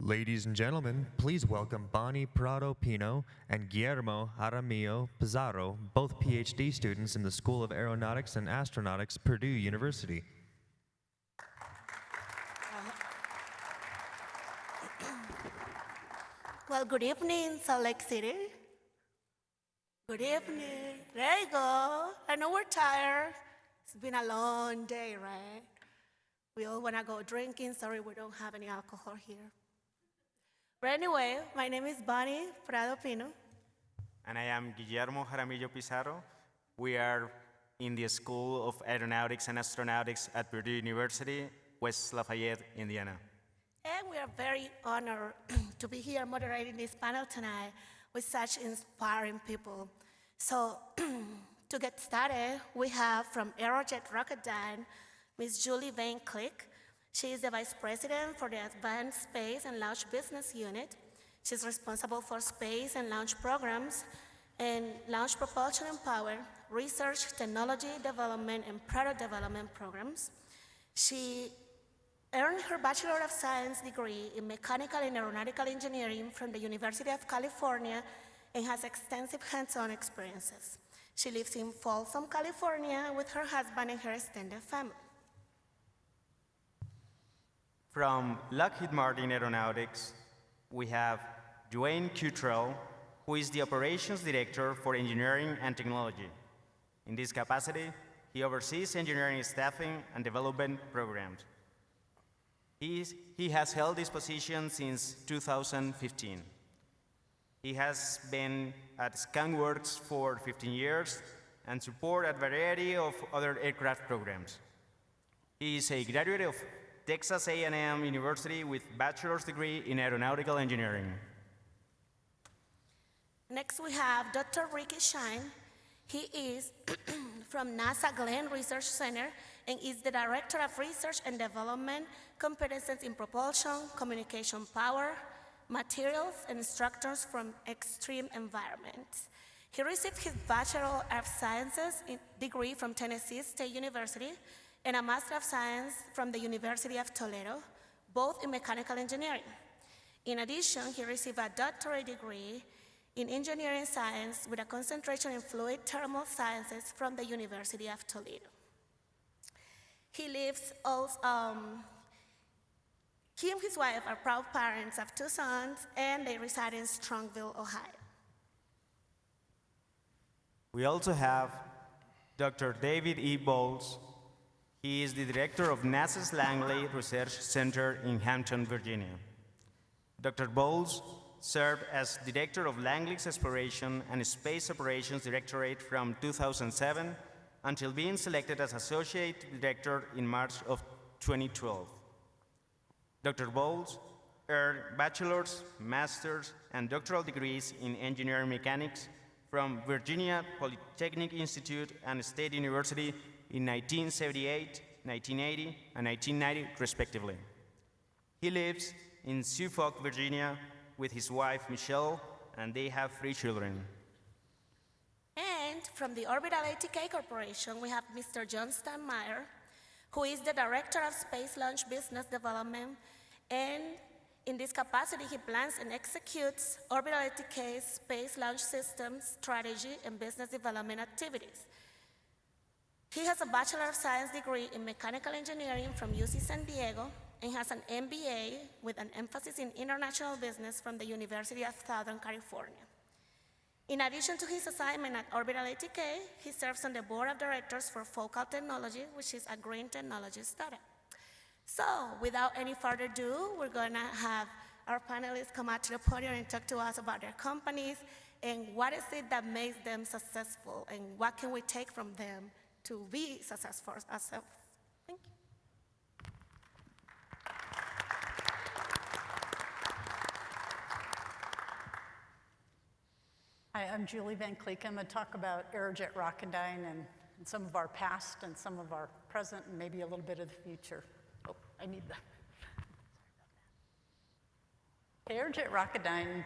Ladies and gentlemen, please welcome Bonnie Prado Pino and Guillermo Jaramillo Pizarro, both PhD students in the School of Aeronautics and Astronautics, Purdue University. Well, good evening, Salt Lake City. Good evening. There you go. I know we're tired. It's been a long day, right? We all want to go drinking. Sorry, we don't have any alcohol here. But anyway, my name is Bonnie Prado Pino. And I am Guillermo Jaramillo Pizarro. We are in the School of Aeronautics and Astronautics at Purdue University, West Lafayette, Indiana. And we are very honored to be here moderating this panel tonight with such inspiring people. So to get started, we have from Aerojet Rocketdyne, Ms. Julie Van Kleeck. She is the Vice President for the Advanced Space and Launch Business Unit. She's responsible for space and launch programs and launch propulsion and power, research, technology development, and product development programs. She earned her Bachelor of Science degree in Mechanical and Aeronautical Engineering from the University of California and has extensive hands-on experiences. She lives in Folsom, California with her husband and her extended family. From Lockheed Martin Aeronautics, we have Duane Cuttrell, who is the Operations Director for Engineering and Technology. In this capacity, he oversees engineering staffing and development programs. He has held this position since 2015. He has been at Skyworks for 15 years and supported a variety of other aircraft programs. He is a graduate of Texas A&M University with bachelor's degree in aeronautical engineering. Next we have Dr. Rickey Shyne. He is from NASA Glenn Research Center and is the Director of Research and Development, Competencies in Propulsion, Communication Power, Materials, and Instructors from Extreme Environments. He received his Bachelor of Sciences degree from Tennessee State University and a Master of Science from the University of Toledo, both in mechanical engineering. In addition, he received a doctorate degree in engineering science with a concentration in fluid thermal sciences from the University of Toledo. He and his wife are proud parents of 2 sons, and they reside in Strongville, Ohio. We also have Dr. David E. Bowles. He is the director of NASA's Langley Research Center in Hampton, Virginia. Dr. Bowles served as director of Langley's Exploration and Space Operations Directorate from 2007 until being selected as associate director in March of 2012. Dr. Bowles earned bachelor's, master's, and doctoral degrees in engineering mechanics from Virginia Polytechnic Institute and State University in 1978, 1980, and 1990, respectively. He lives in Suffolk, Virginia, with his wife, Michelle, and they have 3 children. And from the Orbital ATK Corporation, we have Mr. John Steinmeyer, who is the Director of Space Launch Business Development, and in this capacity, he plans and executes Orbital ATK's space launch systems, strategy, and business development activities. He has a Bachelor of Science degree in Mechanical Engineering from UC San Diego and has an MBA with an emphasis in international business from the University of Southern California. In addition to his assignment at Orbital ATK, he serves on the board of directors for Focal Technology, which is a green technology startup. So, without any further ado, we're going to have our panelists come out to the podium and talk to us about their companies and what is it that makes them successful and what can we take from them to be successful ourselves. Thank you. Hi, I'm Julie Van Kleeck. I'm going to talk about Aerojet Rocketdyne and some of our past and some of our present and maybe a little bit of the future. Oh, I need that. Aerojet Rocketdyne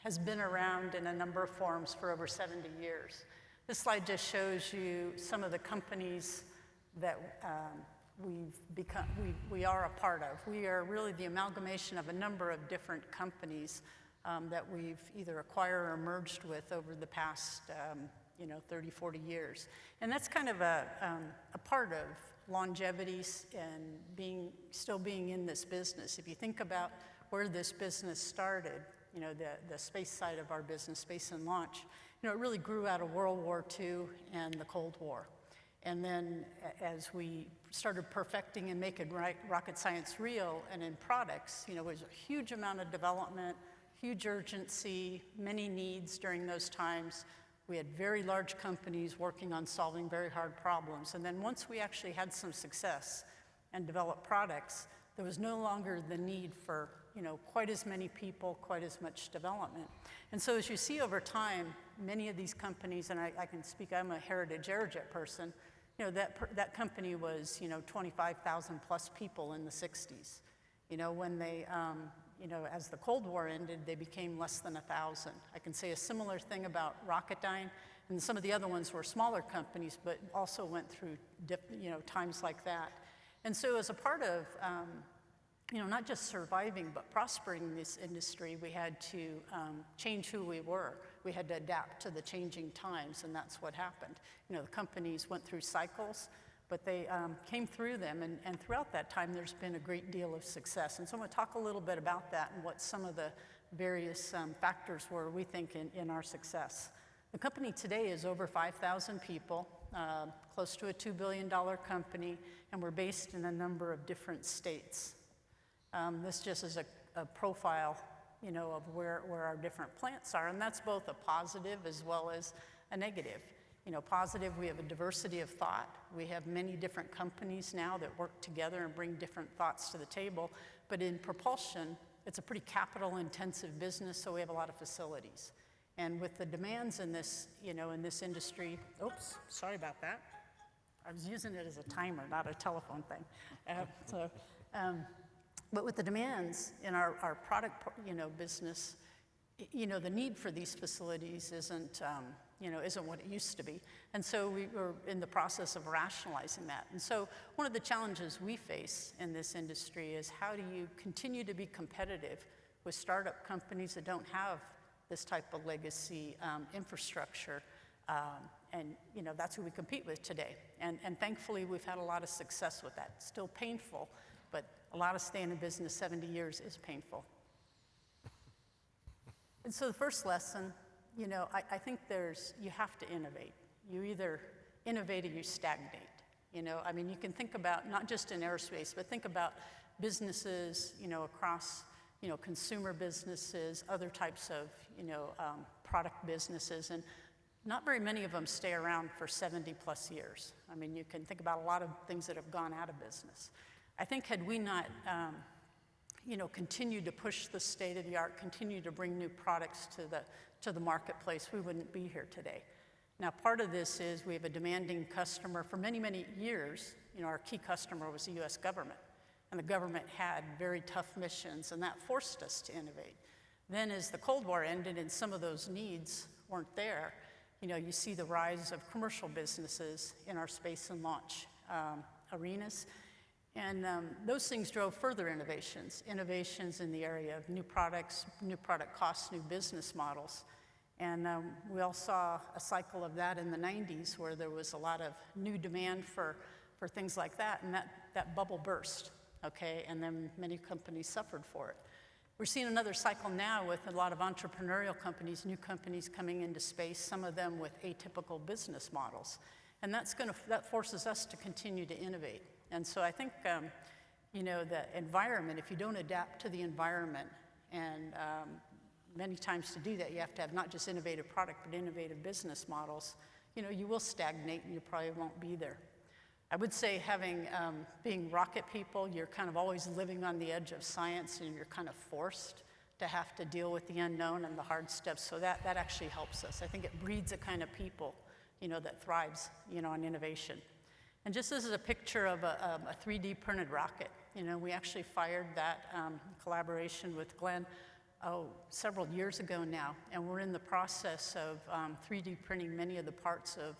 has been around in a number of forms for over 70 years. This slide just shows you some of the companies that we are a part of. We are really the amalgamation of a number of different companies that we've either acquired or merged with over the past 30, 40 years. And that's kind of a part of longevity and still being in this business. If you think about where this business started, the space side of our business, space and launch, it really grew out of World War II and the Cold War. And then as we started perfecting and making rocket science real and in products, it was a huge amount of development, huge urgency, many needs during those times. We had very large companies working on solving very hard problems. And then once we actually had some success and developed products, there was no longer the need for quite as many people, quite as much development. And so as you see over time, many of these companies, and I can speak, I'm a heritage Aerojet person, that company was 25,000 plus people in the 60s. When they, as the Cold War ended, they became less than 1,000. I can say a similar thing about Rocketdyne, and some of the other ones were smaller companies, but also went through times like that. And so as a part of not just surviving, but prospering in this industry, we had to change who we were. We had to adapt to the changing times, and that's what happened. The companies went through cycles, but they came through them, and throughout that time, there's been a great deal of success. And so I'm going to talk a little bit about that and what some of the various factors were, we think, in our success. The company today is over 5,000 people, close to a $2 billion company, and we're based in a number of different states. This just is a profile, of where our different plants are, and that's both a positive as well as a negative. Positive, we have a diversity of thought. We have many different companies now that work together and bring different thoughts to the table, but in propulsion, it's a pretty capital-intensive business, so we have a lot of facilities. And with the demands in this, in this industry, oops, sorry about that. I was using it as a timer, not a telephone thing. But with the demands in our product, business, the need for these facilities isn't what it used to be. And so we were in the process of rationalizing that. And so one of the challenges we face in this industry is how do you continue to be competitive with startup companies that don't have this type of legacy infrastructure? And that's who we compete with today. And thankfully, we've had a lot of success with that. Still painful, but a lot of staying in business 70 years is painful. And so the first lesson, I think you have to innovate. You either innovate or you stagnate. You can think about, not just in aerospace, but think about businesses, across, consumer businesses, other types of, product businesses, and not very many of them stay around for 70 plus years. You can think about a lot of things that have gone out of business. I think had we not, continued to push the state of the art, continue to bring new products to the marketplace, we wouldn't be here today. Now, part of this is we have a demanding customer. For many, many years, our key customer was the U.S. government, and the government had very tough missions, and that forced us to innovate. Then as the Cold War ended and some of those needs weren't there, you see the rise of commercial businesses in our space and launch arenas. And those things drove further innovations in the area of new products, new product costs, new business models. And we all saw a cycle of that in the 90s where there was a lot of new demand for things like that, and that bubble burst, okay? And then many companies suffered for it. We're seeing another cycle now with a lot of entrepreneurial companies, new companies coming into space, some of them with atypical business models. And that forces us to continue to innovate. And so I think, the environment, if you don't adapt to the environment, and many times to do that, you have to have not just innovative product, but innovative business models, you will stagnate and you probably won't be there. I would say being rocket people, you're kind of always living on the edge of science, and you're kind of forced to have to deal with the unknown and the hard steps. So that actually helps us. I think it breeds a kind of people, that thrives, on innovation. And just this is a picture of a 3D printed rocket. We actually fired that in collaboration with Glenn, several years ago now, and we're in the process of 3D printing many of the parts of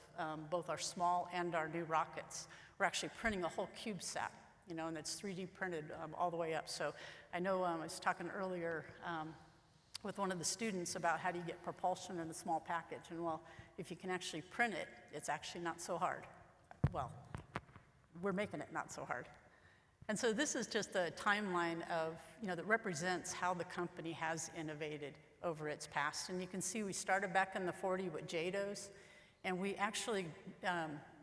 both our small and our new rockets. we're actually printing a whole CubeSat, and it's 3D printed all the way up. So I know I was talking earlier with one of the students about how do you get propulsion in a small package. And well, if you can actually print it, it's actually not so hard. Well, we're making it not so hard. And so this is just a timeline of, that represents how the company has innovated over its past. And you can see we started back in the 40s with JADOs, and we actually,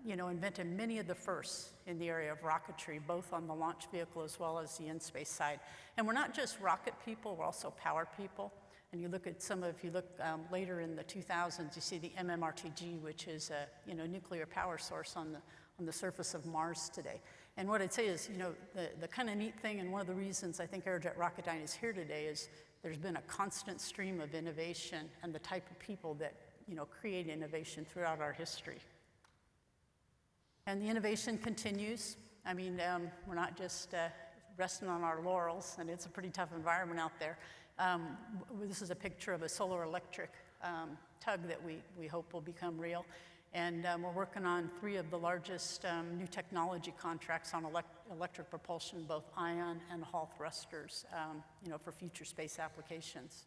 invented many of the firsts in the area of rocketry, both on the launch vehicle as well as the in-space side. And we're not just rocket people, we're also power people. And you look at if you look later in the 2000s, you see the MMRTG, which is a nuclear power source on the surface of Mars today. And what I'd say is, the kind of neat thing, and one of the reasons I think Aerojet Rocketdyne is here today is there's been a constant stream of innovation and the type of people that, create innovation throughout our history. And the innovation continues. I mean, we're not just resting on our laurels, and it's a pretty tough environment out there. This is a picture of a solar electric tug that we hope will become real. And we're working on 3 of the largest new technology contracts on electric propulsion, both ion and Hall thrusters, for future space applications.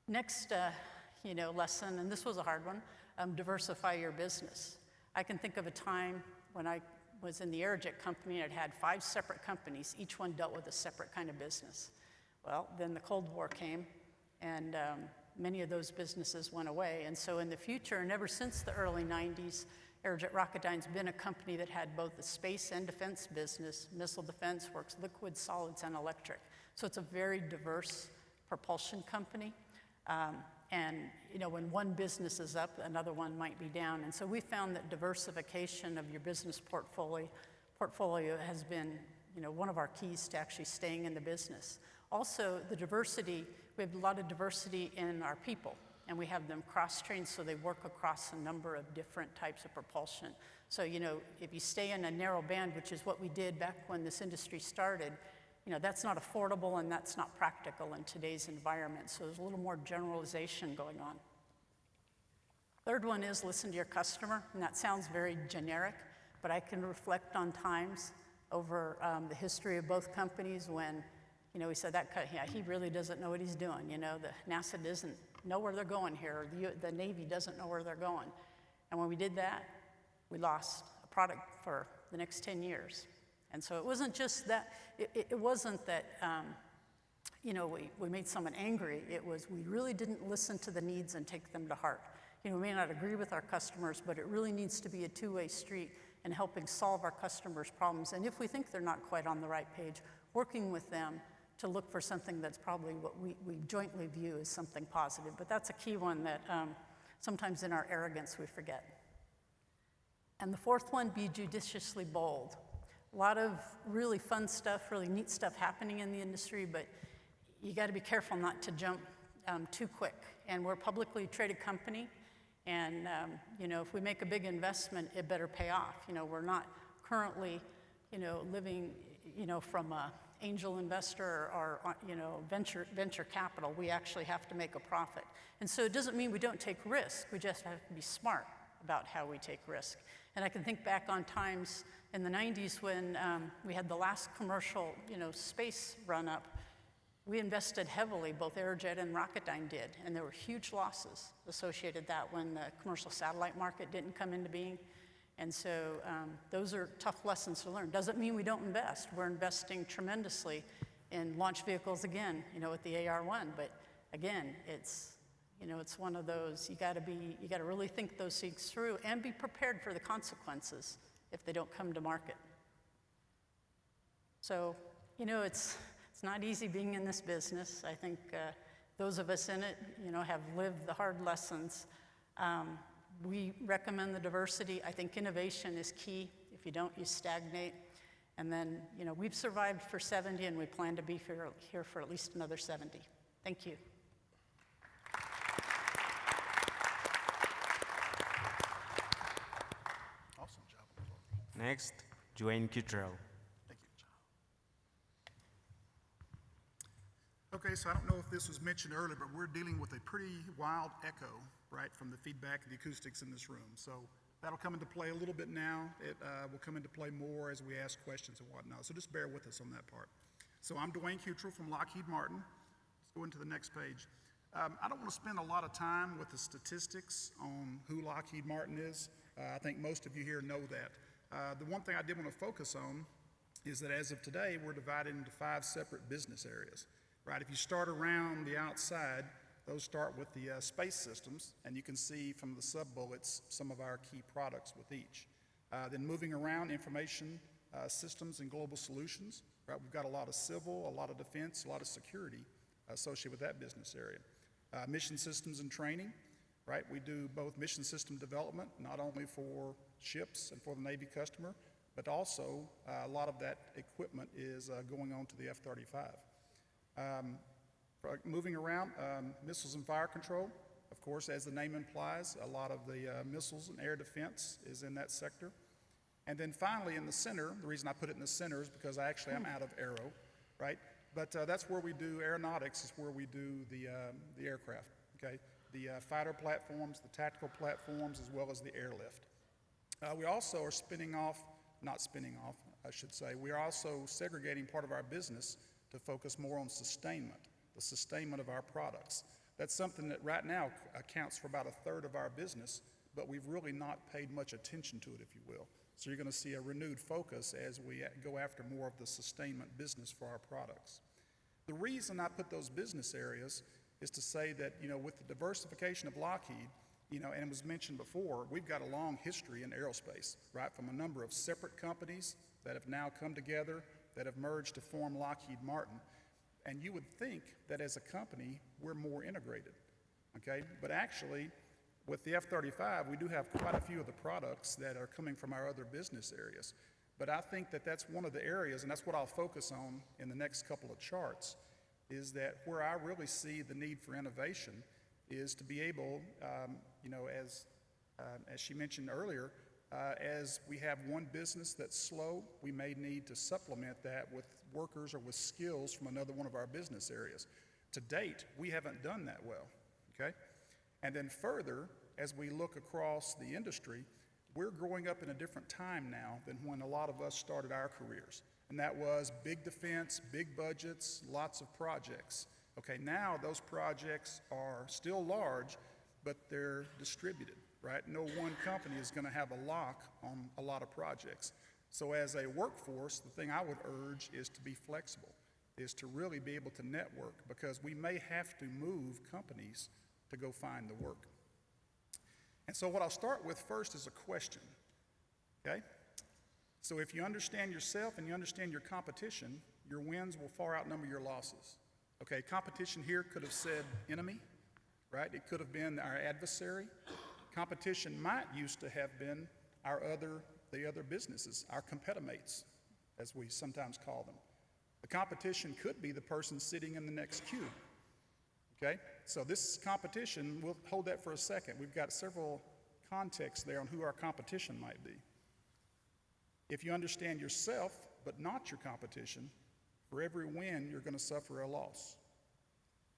Next, lesson, and this was a hard one, diversify your business. I can think of a time when I was in the Aerojet company and it had 5 separate companies. Each one dealt with a separate kind of business. Well, then the Cold War came, and many of those businesses went away. And so in the future, and ever since the early 90s, Aerojet Rocketdyne's been a company that had both the space and defense business. Missile defense works liquid, solids, and electric. So it's a very diverse propulsion company. And when one business is up, another one might be down. And so we found that diversification of your business portfolio has been one of our keys to actually staying in the business. Also, the diversity, we have a lot of diversity in our people, and we have them cross-trained so they work across a number of different types of propulsion. So, if you stay in a narrow band, which is what we did back when this industry started, that's not affordable and that's not practical in today's environment. So there's a little more generalization going on. Third one is listen to your customer, and that sounds very generic, but I can reflect on times over the history of both companies when we said he really doesn't know what he's doing. The NASA doesn't know where they're going here. Or the Navy doesn't know where they're going. And when we did that, we lost a product for the next 10 years. And so it wasn't just that. It wasn't that we made someone angry. It was we really didn't listen to the needs and take them to heart. We may not agree with our customers, but it really needs to be a two-way street in helping solve our customers' problems. And if we think they're not quite on the right page, working with them to look for something that's probably what we jointly view as something positive. But that's a key one that sometimes in our arrogance we forget. And the fourth one, be judiciously bold. A lot of really fun stuff, really neat stuff happening in the industry, but you got to be careful not to jump too quick. And we're a publicly traded company, and if we make a big investment, it better pay off. We're not currently, living, from a angel investor or venture capital. We actually have to make a profit. And so it doesn't mean we don't take risk. We just have to be smart about how we take risk. And I can think back on times in the 90s when we had the last commercial, space run up. We invested heavily, both Aerojet and Rocketdyne did, and there were huge losses associated with that when the commercial satellite market didn't come into being. And so those are tough lessons to learn. Doesn't mean we don't invest. We're investing tremendously in launch vehicles again, with the AR-1. But again, it's one of those, you got to really think those things through and be prepared for the consequences if they don't come to market. So, it's not easy being in this business. I think those of us in it, have lived the hard lessons. We recommend the diversity. I think innovation is key. If you don't, you stagnate. And then, we've survived for 70, and we plan to be here for at least another 70. Thank you. Awesome job. Next, Duane Cuttrell. Thank you, John. Okay, so I don't know if this was mentioned earlier, but we're dealing with a pretty wild echo, right, from the feedback and the acoustics in this room. So That'll come into play a little bit now. It will come into play more as we ask questions and whatnot. So just bear with us on that part. So I'm Duane Cuttrell from Lockheed Martin. Let's go into the next page. I don't want to spend a lot of time with the statistics on who Lockheed Martin is. I think most of you here know that. The one thing I did want to focus on is that as of today, we're divided into 5 separate business areas, right? If you start around the outside, those start with the space systems, and you can see from the sub-bullets some of our key products with each. Then moving around, information systems and global solutions, right? We've got a lot of civil, a lot of defense, a lot of security associated with that business area. Mission systems and training, right? We do both mission system development, not only for ships and for the Navy customer, but also a lot of that equipment is going on to the F-35. Moving around, missiles and fire control. Of course, as the name implies, a lot of the missiles and air defense is in that sector. And then finally in the center, the reason I put it in the center is because I actually am out of Aero, right? But that's where we do aeronautics, is where we do the aircraft, okay? The fighter platforms, the tactical platforms, as well as the airlift. We also are we are also segregating part of our business to focus more on sustainment, the sustainment of our products. That's something that right now accounts for about 1/3 of our business, but we've really not paid much attention to it, if you will. So you're going to see a renewed focus as we go after more of the sustainment business for our products. The reason I put those business areas is to say that, with the diversification of Lockheed, and it was mentioned before, we've got a long history in aerospace, right, from a number of separate companies that have now come together, that have merged to form Lockheed Martin. And you would think that as a company, we're more integrated, okay? But actually, with the F-35, we do have quite a few of the products that are coming from our other business areas. But I think that that's one of the areas, and that's what I'll focus on in the next couple of charts, is that where I really see the need for innovation is to be able, as she mentioned earlier, as we have one business that's slow, we may need to supplement that with workers or with skills from another one of our business areas. To date, we haven't done that well, okay? And then further, as we look across the industry, we're growing up in a different time now than when a lot of us started our careers. And that was big defense, big budgets, lots of projects. Okay, now those projects are still large, but they're distributed, right? No one company is going to have a lock on a lot of projects. So as a workforce, the thing I would urge is to be flexible, is to really be able to network, because we may have to move companies to go find the work. And so what I'll start with first is a question, okay? So if you understand yourself and you understand your competition, your wins will far outnumber your losses. Okay, competition here could have said enemy, right? It could have been our adversary. Competition might used to have been the other businesses, our competimates, as we sometimes call them. The competition could be the person sitting in the next cube, okay? So this competition, we'll hold that for a second. We've got several contexts there on who our competition might be. If you understand yourself, but not your competition, for every win, you're going to suffer a loss.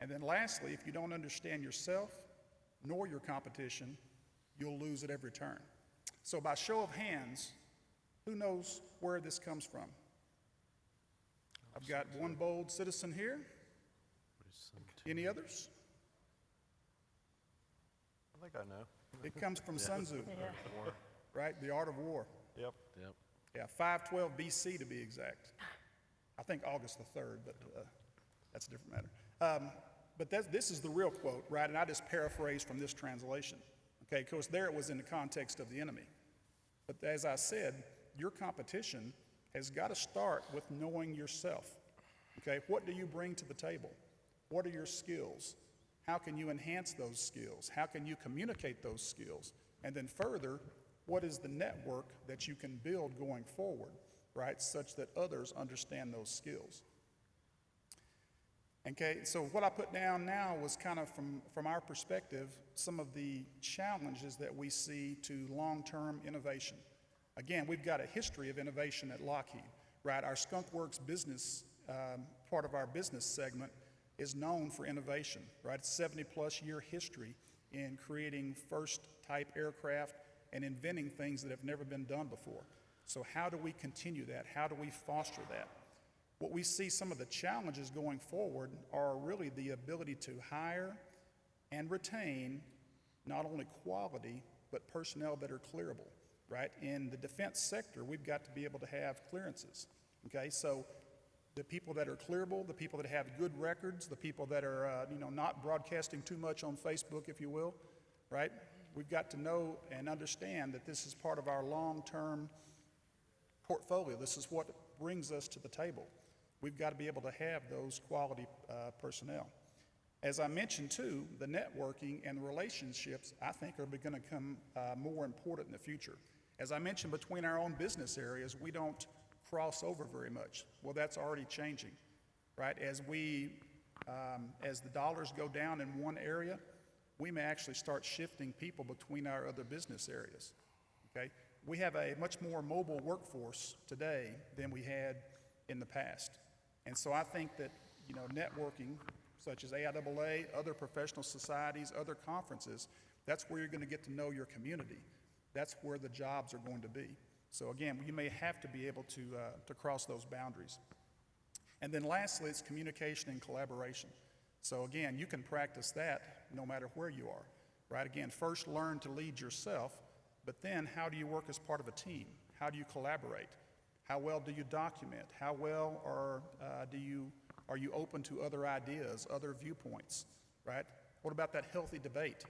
And then lastly, if you don't understand yourself nor your competition, you'll lose at every turn. So by show of hands, who knows where this comes from? I've got one bold citizen here. Any others? I think I know. It comes from Sun Tzu, right? The Art of War. Yep. Yeah, 512 BC to be exact. I think August the 3rd, but that's a different matter. But this is the real quote, right? And I just paraphrase from this translation. Okay, of course, there it was in the context of the enemy. But as I said, your competition has got to start with knowing yourself. Okay, what do you bring to the table? What are your skills? How can you enhance those skills? How can you communicate those skills? And then further, what is the network that you can build going forward, right, such that others understand those skills? Okay, so what I put down now was kind of from our perspective, some of the challenges that we see to long-term innovation. Again, we've got a history of innovation at Lockheed, right? Our Skunk Works business, part of our business segment, is known for innovation, right? It's 70-plus year history in creating first-type aircraft and inventing things that have never been done before. So how do we continue that? How do we foster that? What we see some of the challenges going forward are really the ability to hire and retain not only quality, but personnel that are clearable, right? In the defense sector, we've got to be able to have clearances, okay? So the people that are clearable, the people that have good records, the people that are, not broadcasting too much on Facebook, if you will, right? We've got to know and understand that this is part of our long-term portfolio. This is what brings us to the table. We've got to be able to have those quality personnel. As I mentioned too, the networking and relationships, I think, are going to become more important in the future. As I mentioned, between our own business areas, we don't cross over very much. Well, that's already changing, right? As the dollars go down in one area, we may actually start shifting people between our other business areas, okay? We have a much more mobile workforce today than we had in the past. And so I think that, networking, such as AIAA, other professional societies, other conferences, that's where you're going to get to know your community. That's where the jobs are going to be. So again, you may have to be able to cross those boundaries. And then lastly, it's communication and collaboration. So again, you can practice that no matter where you are, right? Again, first learn to lead yourself, but then how do you work as part of a team? How do you collaborate? How well do you document? How well are you open to other ideas, other viewpoints, right? What about that healthy debate,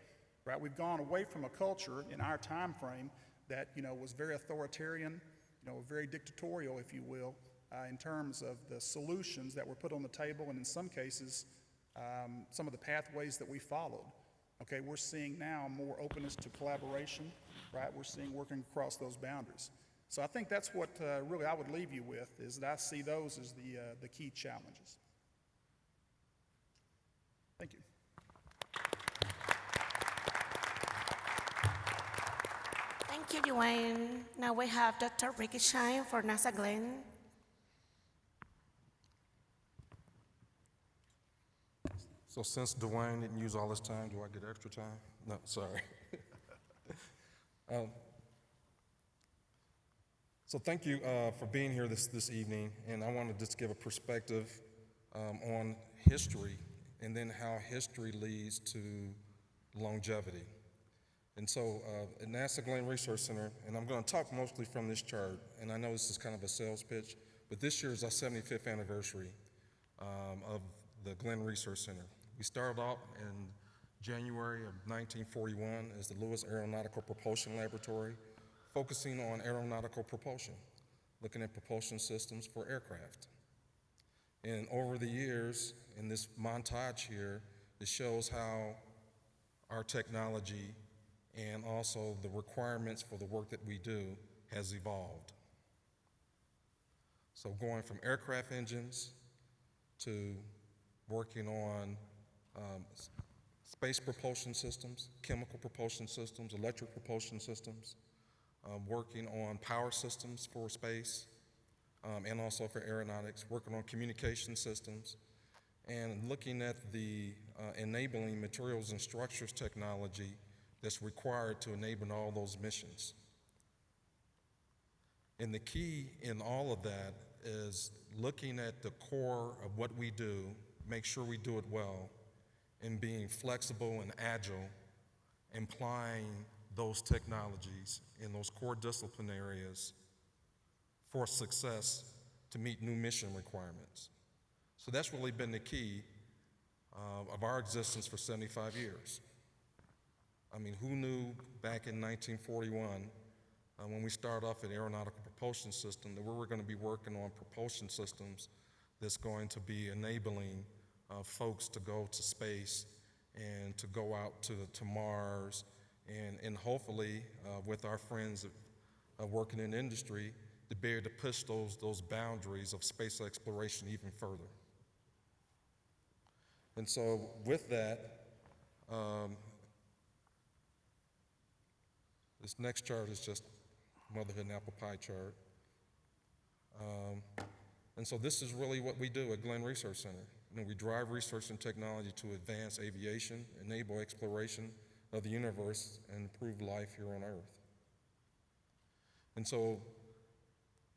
right? We've gone away from a culture in our time frame that, was very authoritarian, very dictatorial, if you will, in terms of the solutions that were put on the table, and in some cases, some of the pathways that we followed. Okay, we're seeing now more openness to collaboration, right? We're seeing working across those boundaries. So I think that's what really I would leave you with, is that I see those as the key challenges. Thank you. Thank you, Duane. Now we have Dr. Rickey Shyne for NASA Glenn. So since Duane didn't use all his time, do I get extra time? No, sorry. So thank you for being here this evening, and I want to just give a perspective on history and then how history leads to longevity. And so at NASA Glenn Research Center, and I'm going to talk mostly from this chart, and I know this is kind of a sales pitch, but this year is our 75th anniversary of the Glenn Research Center. We started off in January of 1941 as the Lewis Aeronautical Propulsion Laboratory, focusing on aeronautical propulsion, looking at propulsion systems for aircraft. And over the years, in this montage here, it shows how our technology and also the requirements for the work that we do has evolved. So going from aircraft engines to working on space propulsion systems, chemical propulsion systems, electric propulsion systems, working on power systems for space, and also for aeronautics, working on communication systems, and looking at the enabling materials and structures technology that's required to enable all those missions. And the key in all of that is looking at the core of what we do, make sure we do it well, and being flexible and agile, applying those technologies in those core discipline areas for success to meet new mission requirements. So that's really been the key of our existence for 75 years. I mean, who knew back in 1941, when we started off at Aeronautical Propulsion System, that we were going to be working on propulsion systems that's going to be enabling folks to go to space and to go out to Mars, and hopefully with our friends working in industry, to be able to push those boundaries of space exploration even further. And so with that, this next chart is just motherhood and apple pie chart. And so this is really what we do at Glenn Research Center. We drive research and technology to advance aviation, enable exploration of the universe, and improve life here on Earth. And so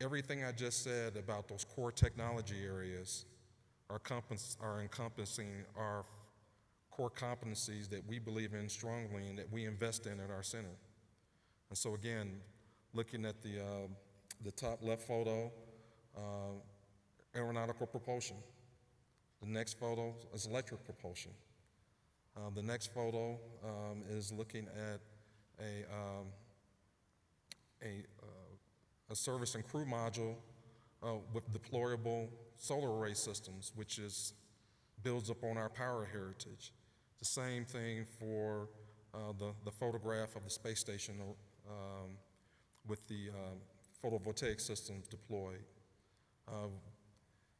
everything I just said about those core technology areas are encompassing our core competencies that we believe in strongly and that we invest in at our center. And so again, looking at the top left photo, aeronautical propulsion. The next photo is electric propulsion. The next photo is looking at a service and crew module with deployable solar array systems, which builds upon our power heritage. The same thing for the photograph of the space station with the photovoltaic systems deployed.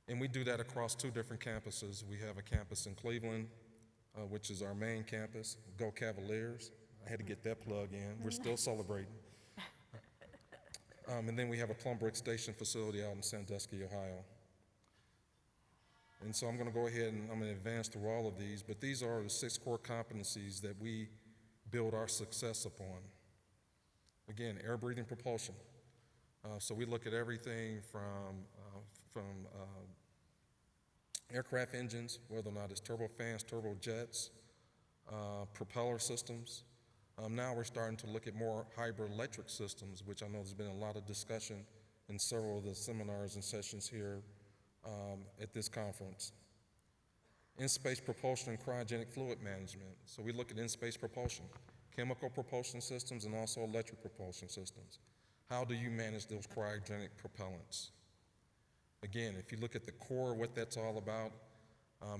And we do that across 2 different campuses. We have a campus in Cleveland, which is our main campus. Go Cavaliers. I had to get that plug in. We're still celebrating. And then we have a Plum Brick Station facility out in Sandusky, Ohio. And so I'm going to go ahead and I'm going to advance through all of these, but these are the 6 core competencies that we build our success upon. Again, air-breathing propulsion. So we look at everything from aircraft engines, whether or not it's turbofans, turbojets, propeller systems. Now we're starting to look at more hybrid electric systems, which I know there's been a lot of discussion in several of the seminars and sessions here at this conference. In-space propulsion and cryogenic fluid management. So we look at in-space propulsion, chemical propulsion systems, and also electric propulsion systems. How do you manage those cryogenic propellants? Again, if you look at the core of what that's all about,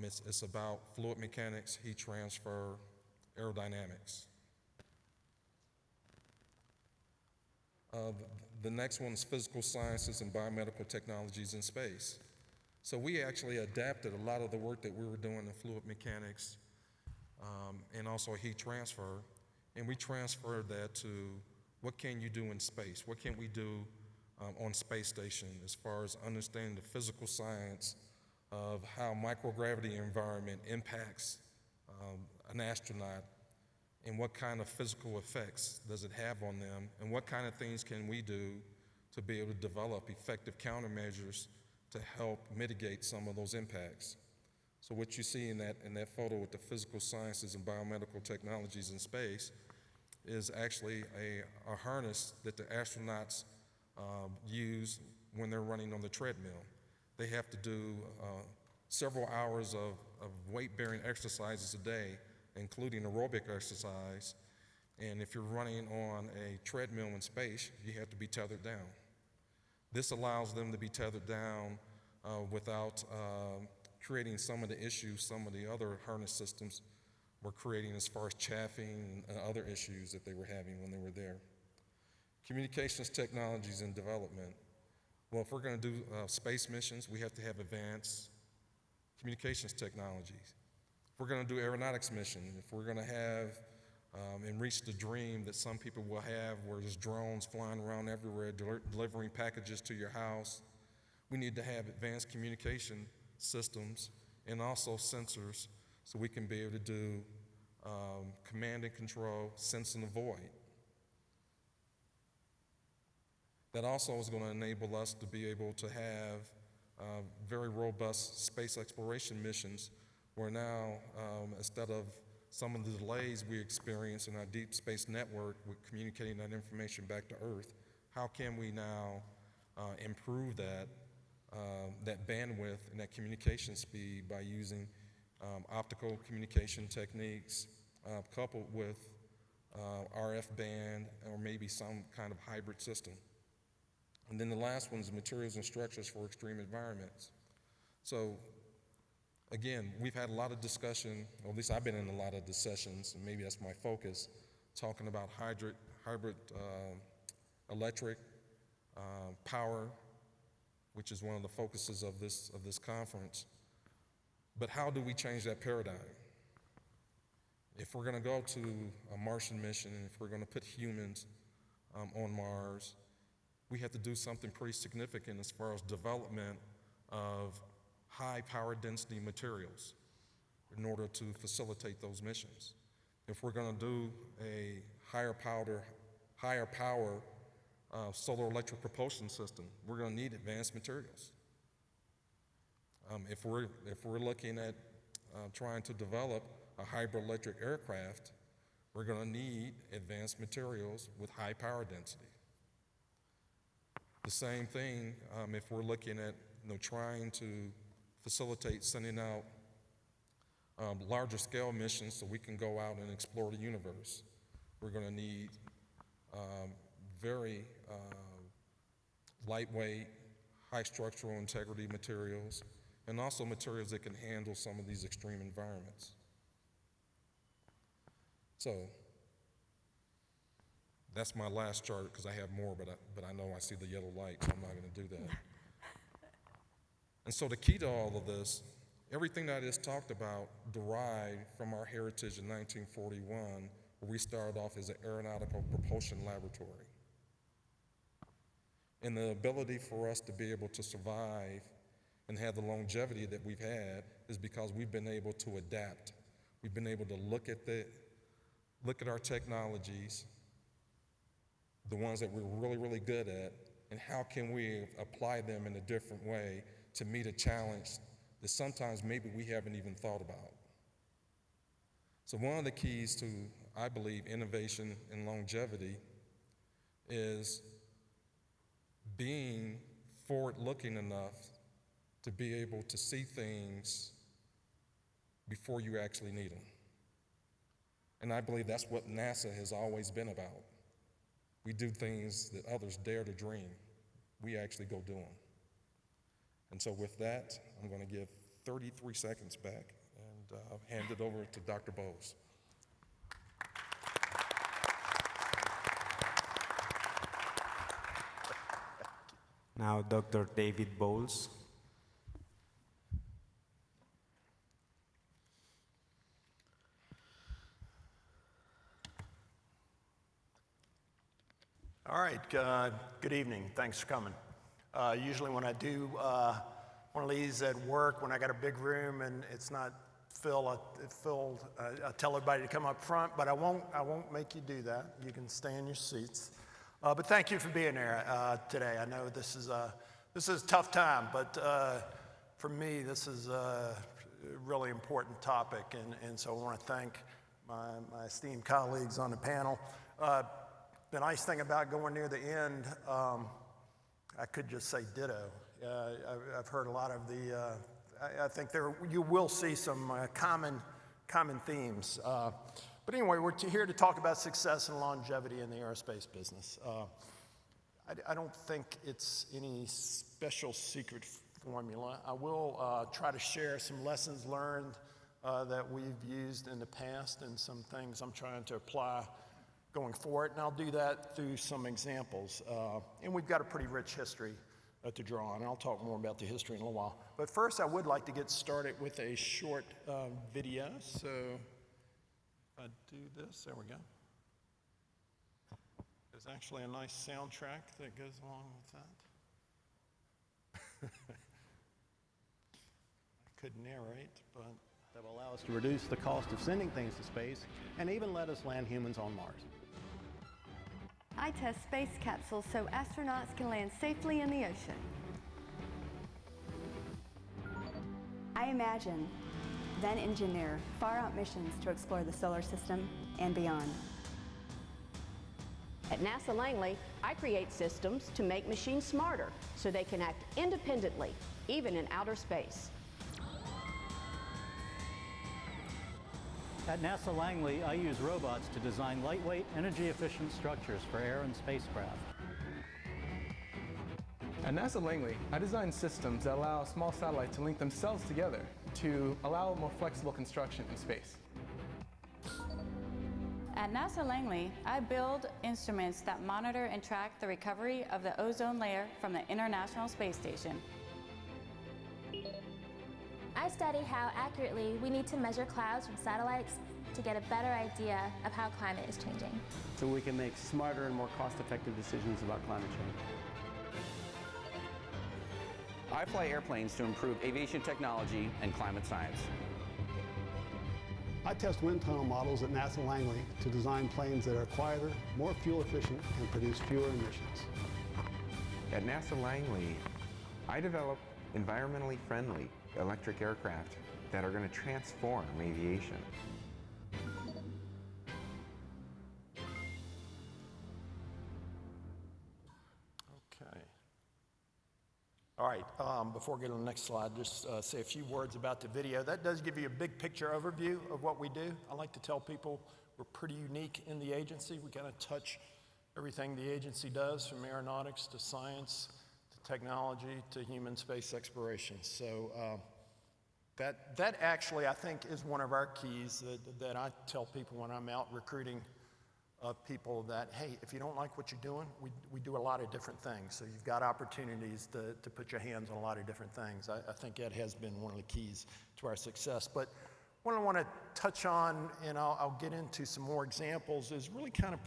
it's about fluid mechanics, heat transfer, aerodynamics. The next one is physical sciences and biomedical technologies in space. So we actually adapted a lot of the work that we were doing in fluid mechanics and also heat transfer, and we transferred that to what can you do in space? What can we do on space station as far as understanding the physical science of how microgravity environment impacts an astronaut, and what kind of physical effects does it have on them, and what kind of things can we do to be able to develop effective countermeasures to help mitigate some of those impacts. So what you see in that photo with the physical sciences and biomedical technologies in space is actually a harness that the astronauts use when they're running on the treadmill. They have to do several hours of weight-bearing exercises a day, including aerobic exercise, and if you're running on a treadmill in space, you have to be tethered down. This allows them to be tethered down without creating some of the issues some of the other harness systems were creating as far as chafing and other issues that they were having when they were there. Communications technologies and development. Well, if we're going to do space missions, we have to have advanced communications technologies. If we're going to do aeronautics mission, if we're going to have and reach the dream that some people will have where there's drones flying around everywhere delivering packages to your house, we need to have advanced communication systems and also sensors so we can be able to do command and control, sense and avoid. That also is going to enable us to be able to have very robust space exploration missions where now, instead of some of the delays we experience in our deep space network with communicating that information back to Earth, how can we now improve that bandwidth and that communication speed by using optical communication techniques coupled with RF band or maybe some kind of hybrid system. And then the last one is materials and structures for extreme environments. So again, we've had a lot of discussion, or at least I've been in a lot of the sessions, and maybe that's my focus, talking about hybrid electric power, which is one of the focuses of this conference. But how do we change that paradigm? If we're going to go to a Martian mission, and if we're going to put humans on Mars, we have to do something pretty significant as far as development of high power density materials in order to facilitate those missions. If we're going to do a higher power solar electric propulsion system, we're going to need advanced materials. If we're looking at trying to develop a hybrid electric aircraft, we're going to need advanced materials with high power density. The same thing if we're looking at trying to facilitate sending out larger scale missions so we can go out and explore the universe. We're going to need very lightweight, high structural integrity materials, and also materials that can handle some of these extreme environments. So that's my last chart because I have more, but I know I see the yellow light, so I'm not going to do that. And so the key to all of this, everything that I just talked about derived from our heritage in 1941, where we started off as an aeronautical propulsion laboratory. And the ability for us to be able to survive and have the longevity that we've had is because we've been able to adapt. We've been able to look at our technologies, the ones that we're really, really good at, and how can we apply them in a different way to meet a challenge that sometimes maybe we haven't even thought about. So one of the keys to, I believe, innovation and longevity is being forward-looking enough to be able to see things before you actually need them. And I believe that's what NASA has always been about. We do things that others dare to dream. We actually go do them. And so with that, I'm going to give 33 seconds back and hand it over to Dr. Bowles. Now, Dr. David Bowles. All right, good evening. Thanks for coming. Usually when I do one of these at work, when I got a big room and it's not filled, I tell everybody to come up front, but I won't make you do that. You can stay in your seats. But thank you for being here today. I know this is a tough time, but for me, this is a really important topic, and so I want to thank my esteemed colleagues on the panel. The nice thing about going near the end, I could just say ditto. I've heard a lot of the, I think you will see some common themes. But anyway, we're here to talk about success and longevity in the aerospace business. I don't think it's any special secret formula. I will try to share some lessons learned that we've used in the past and some things I'm trying to apply going forward, and I'll do that through some examples. And we've got a pretty rich history to draw on, and I'll talk more about the history in a little while. But first, I would like to get started with a short video. So if I do this, there we go. There's actually a nice soundtrack that goes along with that. I could narrate, but that will allow us to reduce the cost of sending things to space and even let us land humans on Mars. I test space capsules so astronauts can land safely in the ocean. I imagine, then engineer, far-out missions to explore the solar system and beyond. At NASA Langley, I create systems to make machines smarter so they can act independently, even in outer space. At NASA Langley, I use robots to design lightweight, energy-efficient structures for air and spacecraft. At NASA Langley, I design systems that allow small satellites to link themselves together to allow more flexible construction in space. At NASA Langley, I build instruments that monitor and track the recovery of the ozone layer from the International Space Station. I study how accurately we need to measure clouds from satellites to get a better idea of how climate is changing. So we can make smarter and more cost-effective decisions about climate change. I fly airplanes to improve aviation technology and climate science. I test wind tunnel models at NASA Langley to design planes that are quieter, more fuel efficient, and produce fewer emissions. At NASA Langley, I develop environmentally friendly electric aircraft that are going to transform aviation. Okay. All right, before we get to the next slide, just say a few words about the video. That does give you a big picture overview of what we do. I like to tell people we're pretty unique in the agency. We kind of touch everything the agency does, from aeronautics to science to technology to human space exploration. So that actually, I think, is one of our keys that I tell people when I'm out recruiting people that, hey, if you don't like what you're doing, we do a lot of different things. So you've got opportunities to put your hands on a lot of different things. I think that has been one of the keys to our success. But what I want to touch on, and I'll get into some more examples, is really kind of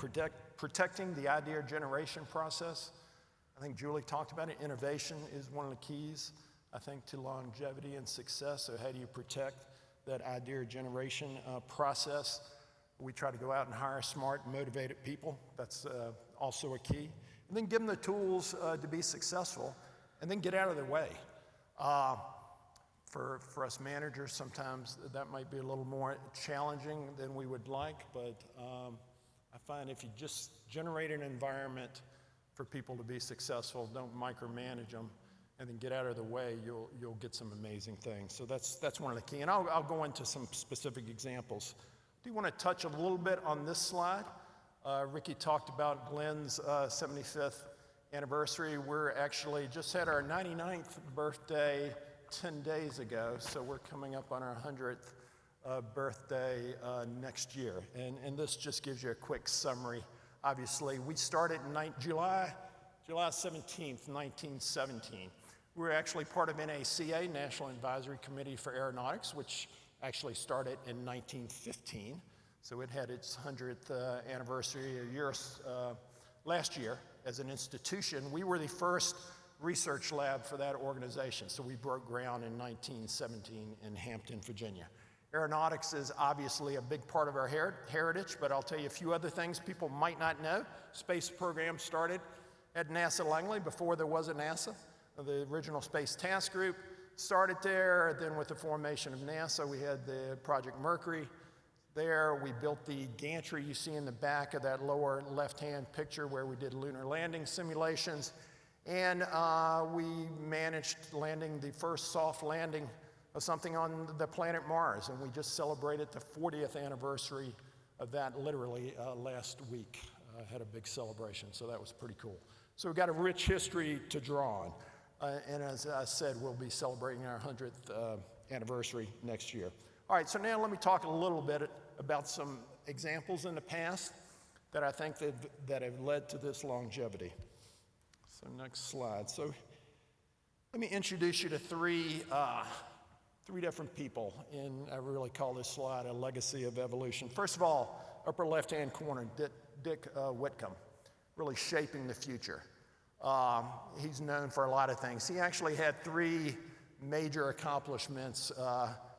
protecting the idea generation process. I think Julie talked about it. Innovation is one of the keys, I think, to longevity and success. So how do you protect that idea generation process? We try to go out and hire smart, motivated people. That's also a key. And then give them the tools to be successful, and then get out of their way. For us managers, sometimes that might be a little more challenging than we would like, but I find if you just generate an environment for people to be successful, don't micromanage them, and then get out of the way, you'll get some amazing things. So that's one of the key. And I'll go into some specific examples. I do want to touch a little bit on this slide. Rickey talked about Glenn's 75th anniversary. We're actually just had our 99th birthday 10 days ago, so we're coming up on our 100th birthday next year. And this just gives you a quick summary. Obviously, we started in July 17th, 1917. We were actually part of NACA, National Advisory Committee for Aeronautics, which actually started in 1915. So it had its 100th anniversary last year as an institution. We were the first research lab for that organization. So we broke ground in 1917 in Hampton, Virginia. Aeronautics is obviously a big part of our heritage, but I'll tell you a few other things people might not know. Space program started at NASA Langley before there was a NASA. The original Space Task Group started there. Then with the formation of NASA, we had the Project Mercury there. We built the gantry you see in the back of that lower left-hand picture where we did lunar landing simulations. And we managed landing the first soft landing of something on the planet Mars. And we just celebrated the 40th anniversary of that literally last week. Had a big celebration, so that was pretty cool. So we've got a rich history to draw on. And as I said, we'll be celebrating our 100th anniversary next year. All right, so now let me talk a little bit about some examples in the past that I think that have led to this longevity. So next slide. So let me introduce you to three different people, and I really call this slide a legacy of evolution. First of all, upper left-hand corner, Dick Whitcomb, really shaping the future. He's known for a lot of things. He actually had three major accomplishments,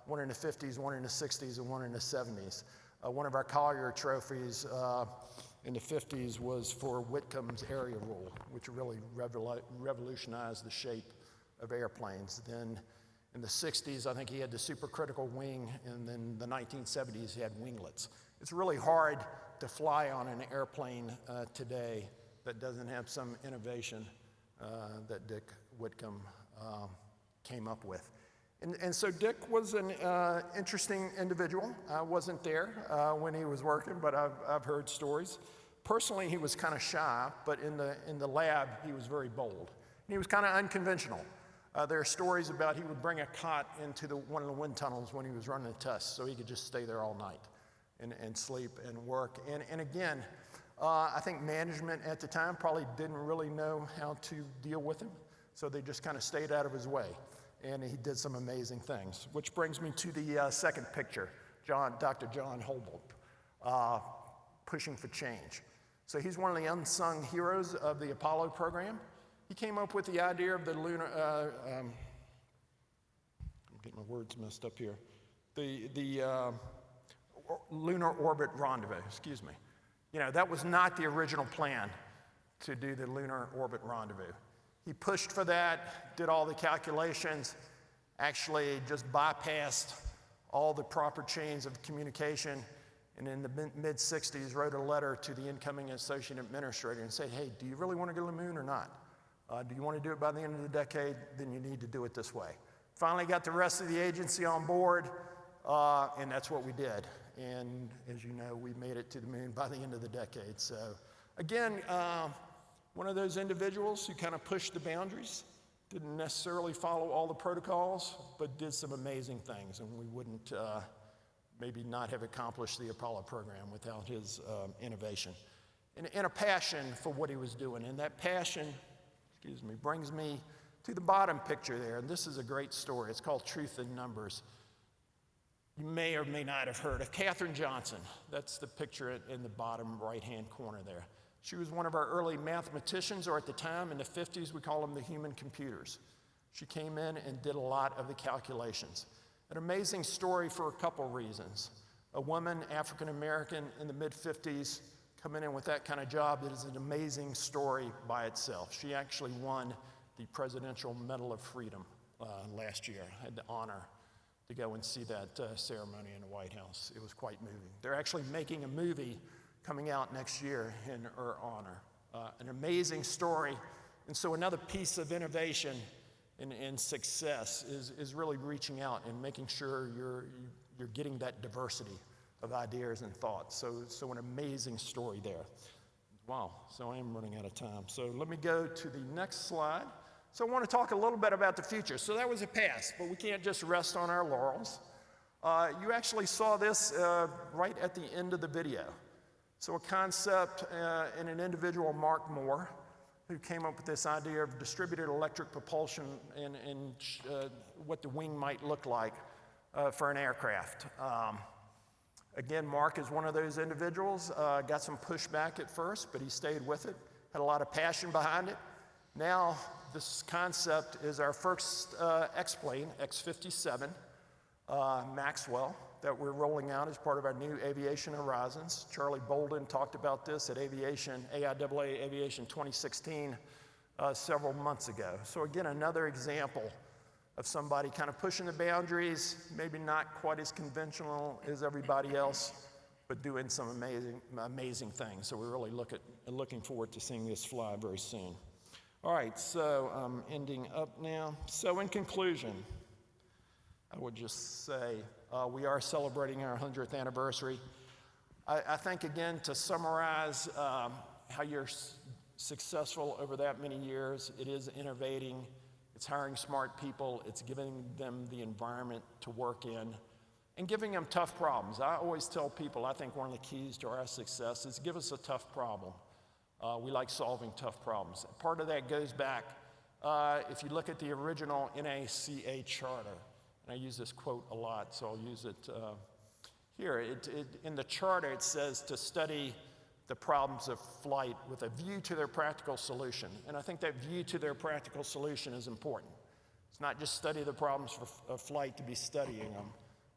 one in the 50s, one in the 60s, and one in the 70s. One of our Collier trophies in the 50s was for Whitcomb's area rule, which really revolutionized the shape of airplanes. Then in the 60s, I think he had the supercritical wing, and then the 1970s, he had winglets. It's really hard to fly on an airplane today that doesn't have some innovation that Dick Whitcomb came up with. And so Dick was an interesting individual. I wasn't there when he was working, but I've heard stories. Personally, he was kind of shy, but in the lab, he was very bold. And he was kind of unconventional. There are stories about he would bring a cot into one of the wind tunnels when he was running the tests, so he could just stay there all night and sleep and work. And again, I think management at the time probably didn't really know how to deal with him, so they just kind of stayed out of his way. And he did some amazing things, which brings me to the second picture, Dr. John Holbolt, pushing for change. So he's one of the unsung heroes of the Apollo program. He came up with the idea of the lunar, I'm getting my words messed up here, the lunar orbit rendezvous, excuse me. You know, that was not the original plan to do the lunar orbit rendezvous. He pushed for that, did all the calculations, actually just bypassed all the proper chains of communication, and in the mid-60s wrote a letter to the incoming associate administrator and said, hey, do you really want to go to the moon or not? Do you want to do it by the end of the decade? Then you need to do it this way. Finally got the rest of the agency on board, and that's what we did. And as you know, we made it to the moon by the end of the decade. So again, one of those individuals who kind of pushed the boundaries, didn't necessarily follow all the protocols, but did some amazing things, and we wouldn't maybe not have accomplished the Apollo program without his innovation. And a passion for what he was doing, and that passion, brings me to the bottom picture there, and this is a great story. It's called Truth in Numbers. You may or may not have heard of Katherine Johnson. That's the picture in the bottom right-hand corner there. She was one of our early mathematicians, or at the time in the 50s, we call them the human computers. She came in and did a lot of the calculations. An amazing story for a couple reasons. A woman, African American, in the mid-50s, coming in with that kind of job, it is an amazing story by itself. She actually won the Presidential Medal of Freedom last year. I had the honor to go and see that ceremony in the White House. It was quite moving. They're actually making a movie coming out next year in her honor. An amazing story. And so another piece of innovation and success is really reaching out and making sure you're getting that diversity of ideas and thoughts. So an amazing story there. Wow, so I am running out of time. So let me go to the next slide. So I want to talk a little bit about the future. So that was a past, but we can't just rest on our laurels. You actually saw this right at the end of the video. So a concept in an individual, Mark Moore, who came up with this idea of distributed electric propulsion and what the wing might look like for an aircraft. Again, Mark is one of those individuals, got some pushback at first, but he stayed with it, had a lot of passion behind it. Now, this concept is our first X-plane, X-57, Maxwell, that we're rolling out as part of our new Aviation Horizons. Charlie Bolden talked about this at AIAA Aviation 2016 several months ago. So again, another example of somebody kind of pushing the boundaries, maybe not quite as conventional as everybody else, but doing some amazing things. So we're really looking forward to seeing this fly very soon. All right, so I'm ending up now. So in conclusion, I would just say we are celebrating our 100th anniversary. I think, again, to summarize how you're successful over that many years, it is innovating, it's hiring smart people, it's giving them the environment to work in, and giving them tough problems. I always tell people, I think one of the keys to our success is give us a tough problem. We like solving tough problems. Part of that goes back, if you look at the original NACA charter, and I use this quote a lot, so I'll use it here. In the charter, it says to study the problems of flight with a view to their practical solution. And I think that view to their practical solution is important. It's not just study the problems of flight to be studying them,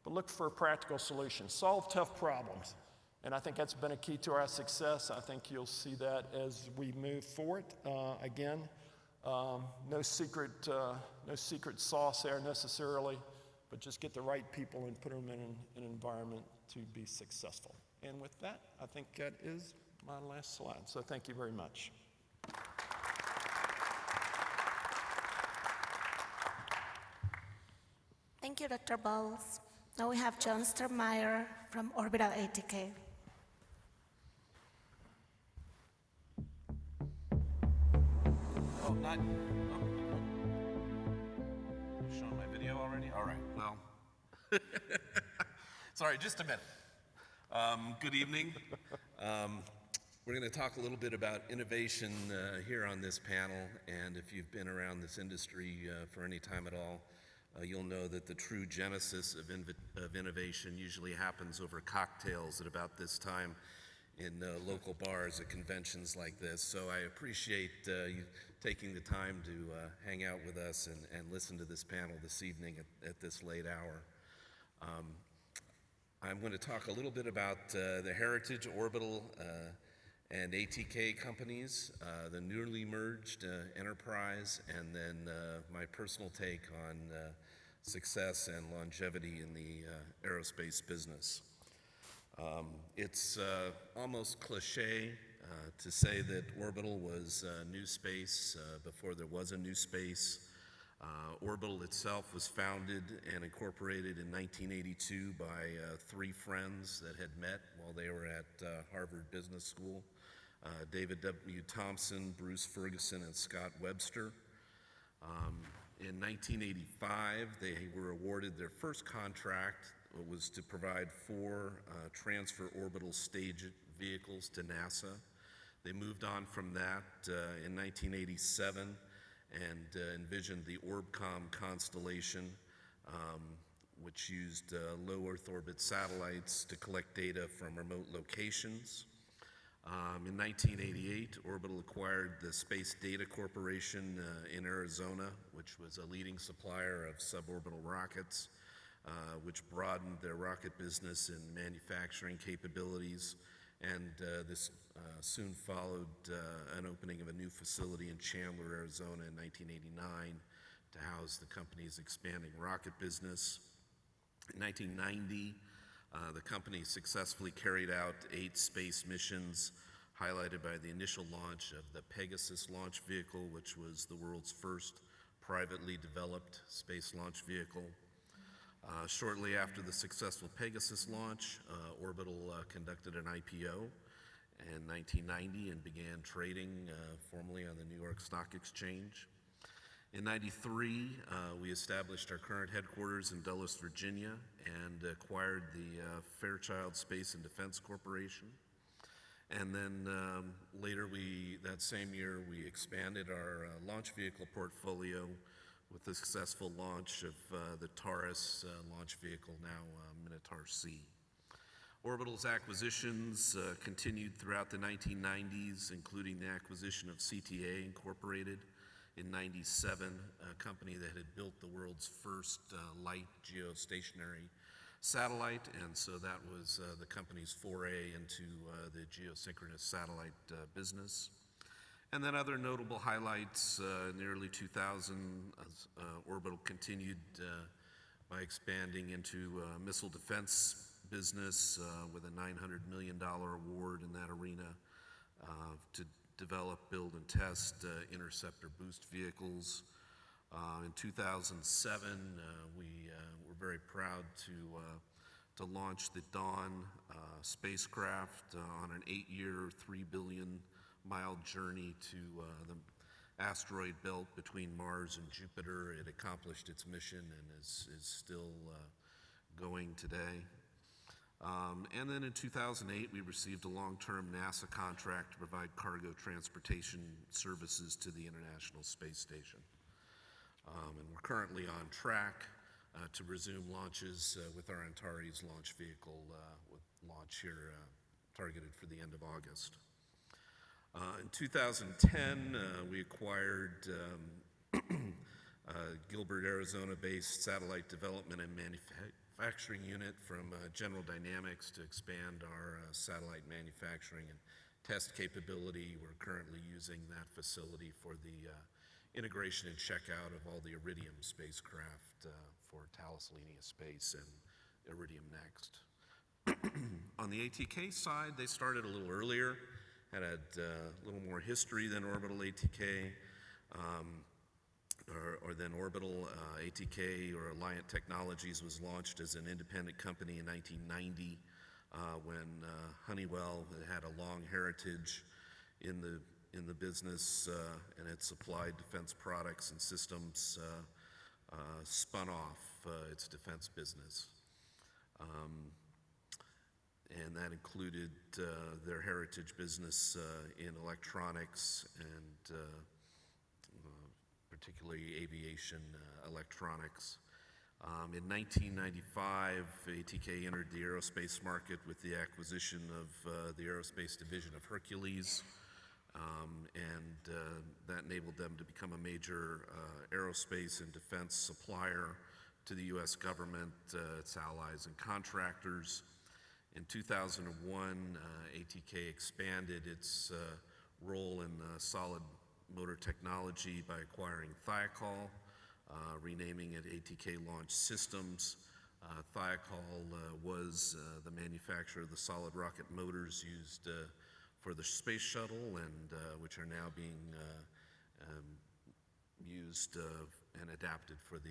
but look for a practical solution. Solve tough problems. And I think that's been a key to our success. I think you'll see that as we move forward. Again, no secret sauce there necessarily, but just get the right people and put them in an environment to be successful. And with that, I think that is my last slide. So thank you very much. Thank you, Dr. Bowles. Now we have John Steinmeyer from Orbital ATK. Oh, not. Showing my video already? All right, well. Sorry, just a minute. Good evening. We're going to talk a little bit about innovation here on this panel, and if you've been around this industry for any time at all, you'll know that the true genesis of innovation usually happens over cocktails at about this time in local bars at conventions like this. So I appreciate you taking the time to hang out with us and listen to this panel this evening at this late hour. I'm going to talk a little bit about the heritage orbital and ATK companies, the newly merged enterprise, and then my personal take on success and longevity in the aerospace business. It's almost cliche to say that Orbital was new space before there was a new space. Orbital itself was founded and incorporated in 1982 by three friends that had met while they were at Harvard Business School. David W. Thompson, Bruce Ferguson, and Scott Webster. In 1985, they were awarded their first contract. It was to provide 4 transfer orbital stage vehicles to NASA. They moved on from that in 1987 and envisioned the Orbcomm constellation, which used low Earth orbit satellites to collect data from remote locations. In 1988, Orbital acquired the Space Data Corporation in Arizona, which was a leading supplier of suborbital rockets, which broadened their rocket business and manufacturing capabilities. And this soon followed an opening of a new facility in Chandler, Arizona in 1989 to house the company's expanding rocket business. In 1990, the company successfully carried out 8 space missions, highlighted by the initial launch of the Pegasus launch vehicle, which was the world's first privately developed space launch vehicle. Shortly after the successful Pegasus launch, Orbital conducted an IPO in 1990 and began trading formally on the New York Stock Exchange. In 93, we established our current headquarters in Dulles, Virginia, and acquired the Fairchild Space and Defense Corporation. And then later, that same year, we expanded our launch vehicle portfolio with the successful launch of the Taurus launch vehicle, now Minotaur C. Orbital's acquisitions continued throughout the 1990s, including the acquisition of CTA Incorporated in 97, a company that had built the world's first light geostationary satellite, and so that was the company's foray into the geosynchronous satellite business. And then other notable highlights in the early 2000s, Orbital continued by expanding into missile defense business with a $900 million award in that arena to develop, build, and test interceptor boost vehicles. In 2007, we were very proud to launch the Dawn spacecraft on an 8-year, 3 billion mile journey to the asteroid belt between Mars and Jupiter. It accomplished its mission and is still going today. And then in 2008, we received a long-term NASA contract to provide cargo transportation services to the International Space Station. And we're currently on track to resume launches with our Antares launch vehicle, with launch here targeted for the end of August. In 2010, we acquired Gilbert, Arizona-based satellite development and manufacturing unit from General Dynamics to expand our satellite manufacturing and test capability. We're currently using that facility for the integration and checkout of all the Iridium spacecraft for Thales Alenia Space and Iridium Next. On the ATK side, they started a little earlier, had a little more history than Orbital ATK, or than Orbital. ATK, or Alliant Technologies, was launched as an independent company in 1990 when Honeywell had a long heritage in the business and had supplied defense products and systems, spun off its defense business. And that included their heritage business in electronics and particularly aviation electronics. In 1995, ATK entered the aerospace market with the acquisition of the aerospace division of Hercules, and that enabled them to become a major aerospace and defense supplier to the U.S. government, its allies and contractors. In 2001, ATK expanded its role in solid motor technology by acquiring Thiokol, renaming it ATK Launch Systems. Thiokol was the manufacturer of the solid rocket motors used for the space shuttle, and which are now being used and adapted for the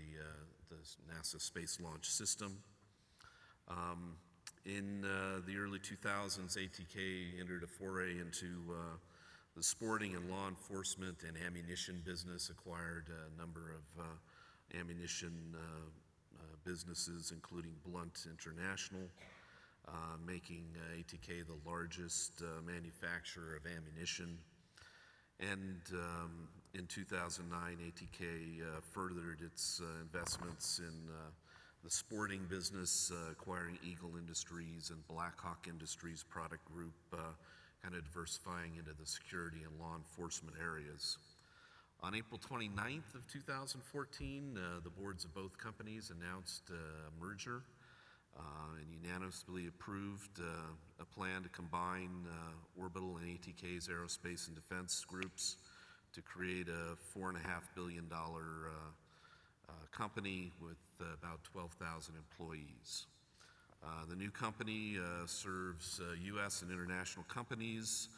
NASA Space Launch System. In the early 2000s, ATK entered a foray into the sporting and law enforcement and ammunition business, acquired a number of ammunition businesses, including Blunt International, making ATK the largest manufacturer of ammunition. And in 2009, ATK furthered its investments in the sporting business, acquiring Eagle Industries and Blackhawk Industries product group, kind of diversifying into the security and law enforcement areas. On April 29th of 2014, the boards of both companies announced a merger and unanimously approved a plan to combine Orbital and ATK's aerospace and defense groups to create a $4.5 billion company with about 12,000 employees. The new company serves U.S. and international companies.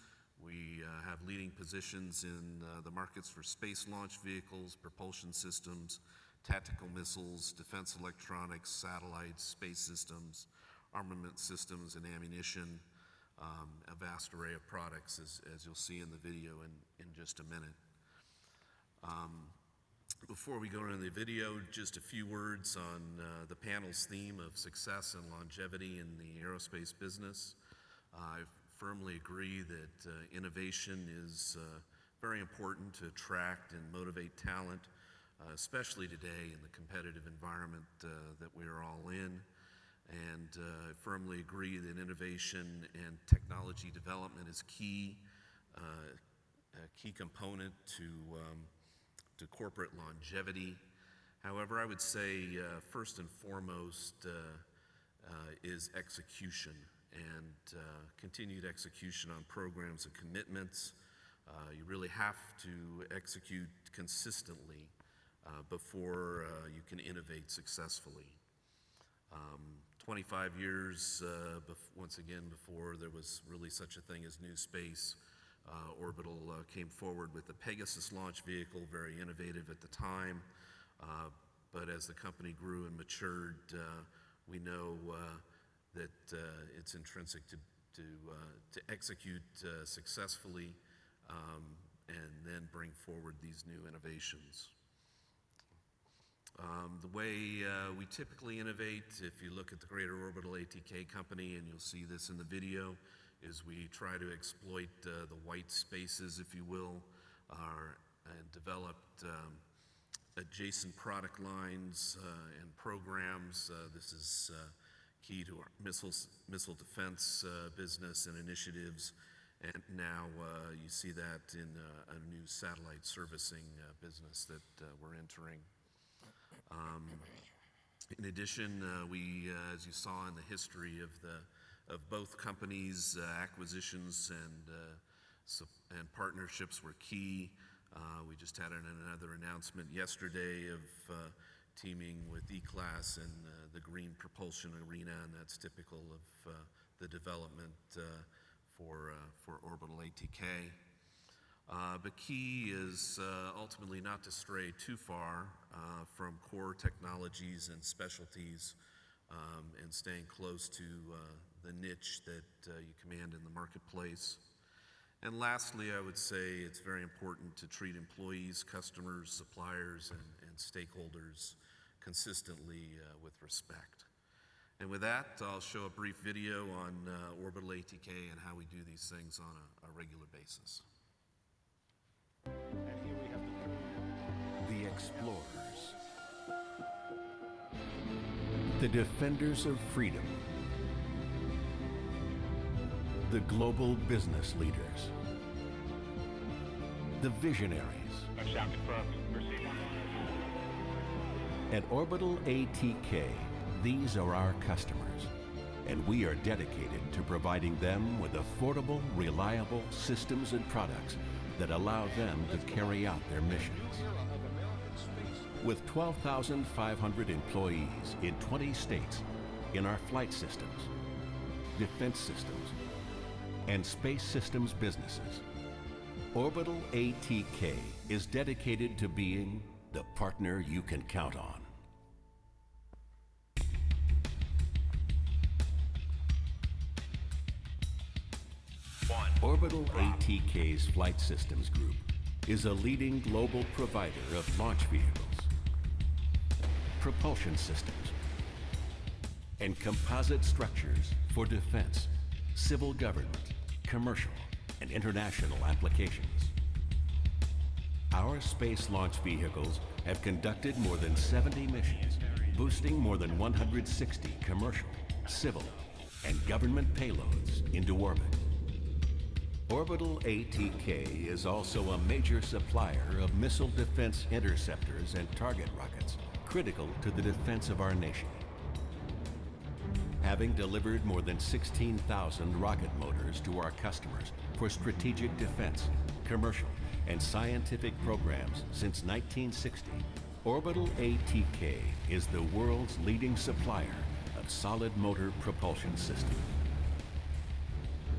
We have leading positions in the markets for space launch vehicles, propulsion systems, tactical missiles, defense electronics, satellites, space systems, armament systems, and ammunition, a vast array of products, as you'll see in the video in just a minute. Before we go into the video, just a few words on the panel's theme of success and longevity in the aerospace business. I firmly agree that innovation is very important to attract and motivate talent, especially today in the competitive environment that we are all in. And I firmly agree that innovation and technology development is key, a key component to corporate longevity. However, I would say first and foremost is execution and continued execution on programs and commitments. You really have to execute consistently before you can innovate successfully. 25 years, once again, before there was really such a thing as new space, Orbital came forward with the Pegasus launch vehicle, very innovative at the time. But as the company grew and matured, we know that it's intrinsic to execute successfully and then bring forward these new innovations. The way we typically innovate, if you look at the Greater Orbital ATK company, and you'll see this in the video, is we try to exploit the white spaces, if you will, and develop adjacent product lines and programs. This is key to our missile defense business and initiatives. And now you see that in a new satellite servicing business that we're entering. In addition, we, as you saw in the history of both companies, acquisitions and partnerships were key. We just had another announcement yesterday of teaming with E-Class in the green propulsion arena, and that's typical of the development for Orbital ATK. But key is ultimately not to stray too far from core technologies and specialties and staying close to the niche that you command in the marketplace. And lastly, I would say it's very important to treat employees, customers, suppliers, and stakeholders consistently with respect. And with that, I'll show a brief video on Orbital ATK and how we do these things on a regular basis. And here we have the explorers, the defenders of freedom, the global business leaders, the visionaries. Sound confirmed. Proceed. At Orbital ATK, these are our customers. and we are dedicated to providing them with affordable, reliable systems and products that allow them to carry out their missions. With 12,500 employees in 20 states in our flight systems, defense systems, and space systems businesses, Orbital ATK is dedicated to being the partner you can count on. Orbital ATK's Flight Systems Group is a leading global provider of launch vehicles, propulsion systems, and composite structures for defense, civil government, commercial, and international applications. Our space launch vehicles have conducted more than 70 missions, boosting more than 160 commercial, civil, and government payloads into orbit. Orbital ATK is also a major supplier of missile defense interceptors and target rockets critical to the defense of our nation. Having delivered more than 16,000 rocket motors to our customers for strategic defense, commercial, and scientific programs since 1960, Orbital ATK is the world's leading supplier of solid motor propulsion systems.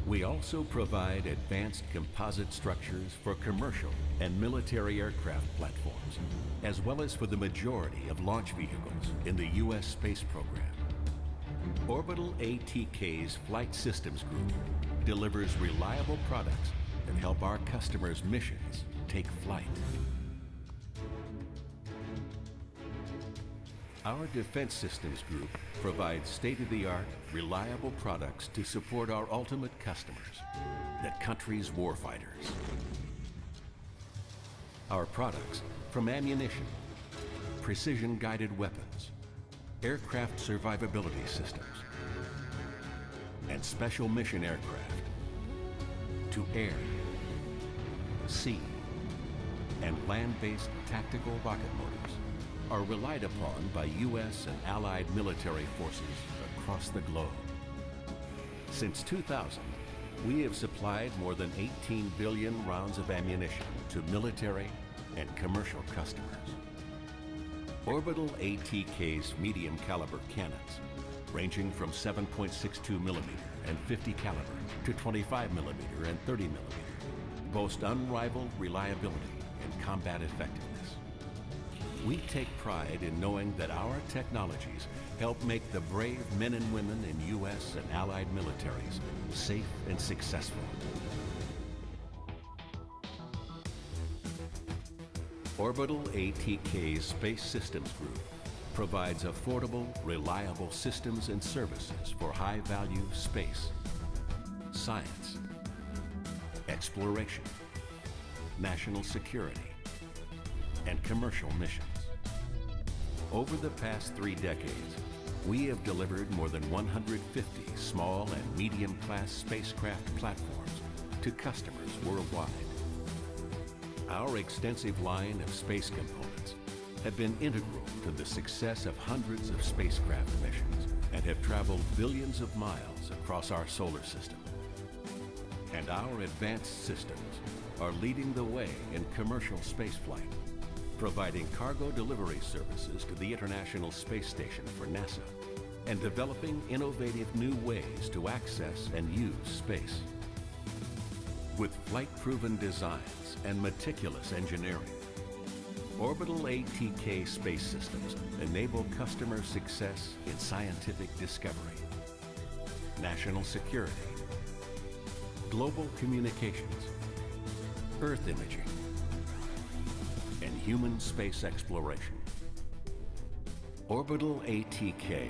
We also provide advanced composite structures for commercial and military aircraft platforms, as well as for the majority of launch vehicles in the U.S. space program. Orbital ATK's Flight Systems Group delivers reliable products that help our customers' missions take flight. Our Defense Systems Group provides state-of-the-art, reliable products to support our ultimate customers, the country's warfighters. Our products, from ammunition, precision-guided weapons, aircraft survivability systems, and special mission aircraft, to air, sea, and land-based tactical rocket motors, are relied upon by U.S. and allied military forces across the globe. Since 2000, we have supplied more than 18 billion rounds of ammunition to military and commercial customers. Orbital ATK's medium caliber cannons, ranging from 7.62 millimeter and 50 caliber to 25 millimeter and 30 millimeter, boast unrivaled reliability and combat effectiveness. We take pride in knowing that our technologies help make the brave men and women in U.S. and allied militaries safe and successful. Orbital ATK's Space Systems Group provides affordable, reliable systems and services for high-value space, science, exploration, national security, and commercial missions. Over the past 3 decades, we have delivered more than 150 small and medium-class spacecraft platforms to customers worldwide. Our extensive line of space components have been integral to the success of hundreds of spacecraft missions and have traveled billions of miles across our solar system. And our advanced systems are leading the way in commercial spaceflight, providing cargo delivery services to the International Space Station for NASA, and developing innovative new ways to access and use space. With flight-proven designs and meticulous engineering, Orbital ATK Space Systems enable customer success in scientific discovery, national security, global communications, Earth imaging, and human space exploration. Orbital ATK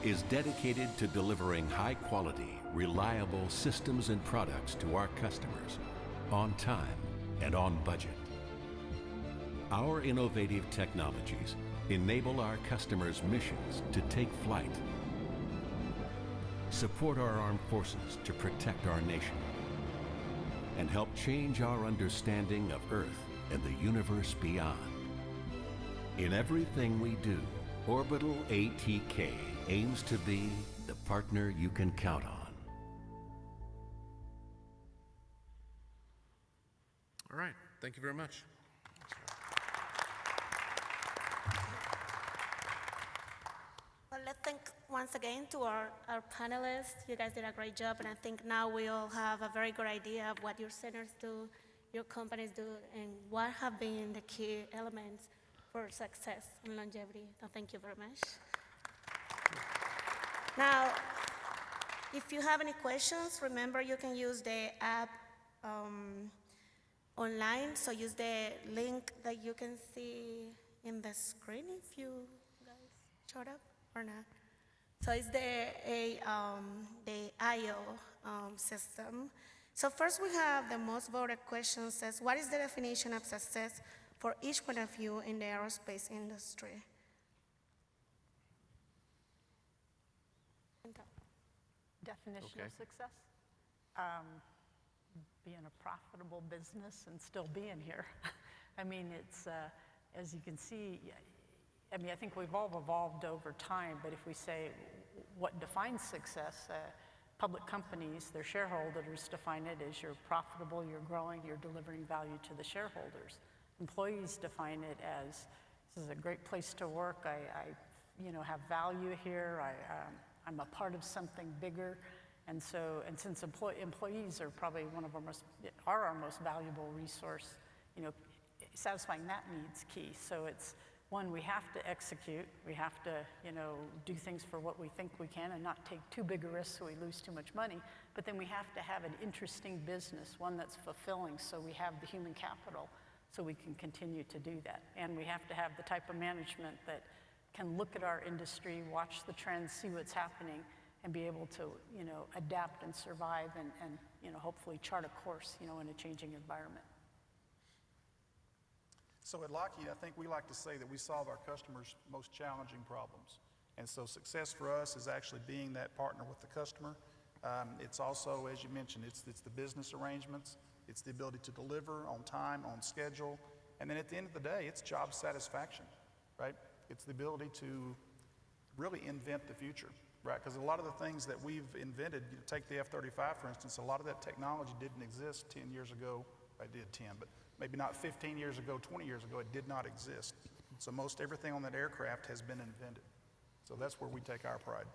is dedicated to delivering high-quality, reliable systems and products to our customers on time and on budget. Our innovative technologies enable our customers' missions to take flight, support our armed forces to protect our nation, and help change our understanding of Earth and the universe beyond. In everything we do, Orbital ATK aims to be the partner you can count on. All right, thank you very much. Well, let's thank once again to our panelists. You guys did a great job, and I think now we all have a very good idea of what your centers do, your companies do, and what have been the key elements for success and longevity. So thank you very much. Now, if you have any questions, remember you can use the app online, so use the link that you can see in the screen if you guys showed up or not. So it's the IO system. So first we have the most voted question says, what is the definition of success for each one of you in the aerospace industry? Definition Okay. of success? Being a profitable business and still being here. I mean, it's, as you can see, I mean, I think we've all evolved over time, but if we say what defines success, public companies, their shareholders define it as you're profitable, you're growing, you're delivering value to the shareholders. Employees define it as, this is a great place to work, I have value here, I'm a part of something bigger. And so, and since employees are probably our most valuable resource, satisfying that need's key. So it's, one, we have to execute, we have to, do things for what we think we can and not take too big a risk so we lose too much money, but then we have to have an interesting business, one that's fulfilling, so we have the human capital so we can continue to do that. And we have to have the type of management that can look at our industry, watch the trends, see what's happening, and be able to, adapt and survive and hopefully chart a course, in a changing environment. So at Lockheed, I think we like to say that we solve our customers' most challenging problems. And so success for us is actually being that partner with the customer. It's also, as you mentioned, it's the business arrangements, it's the ability to deliver on time, on schedule, and then at the end of the day, it's job satisfaction, right? It's the ability to really invent the future, right? Because a lot of the things that we've invented, take the F-35 for instance, a lot of that technology didn't exist 10 years ago. I did 10, but maybe not 15 years ago, 20 years ago, it did not exist. So most everything on that aircraft has been invented. So that's where we take our pride.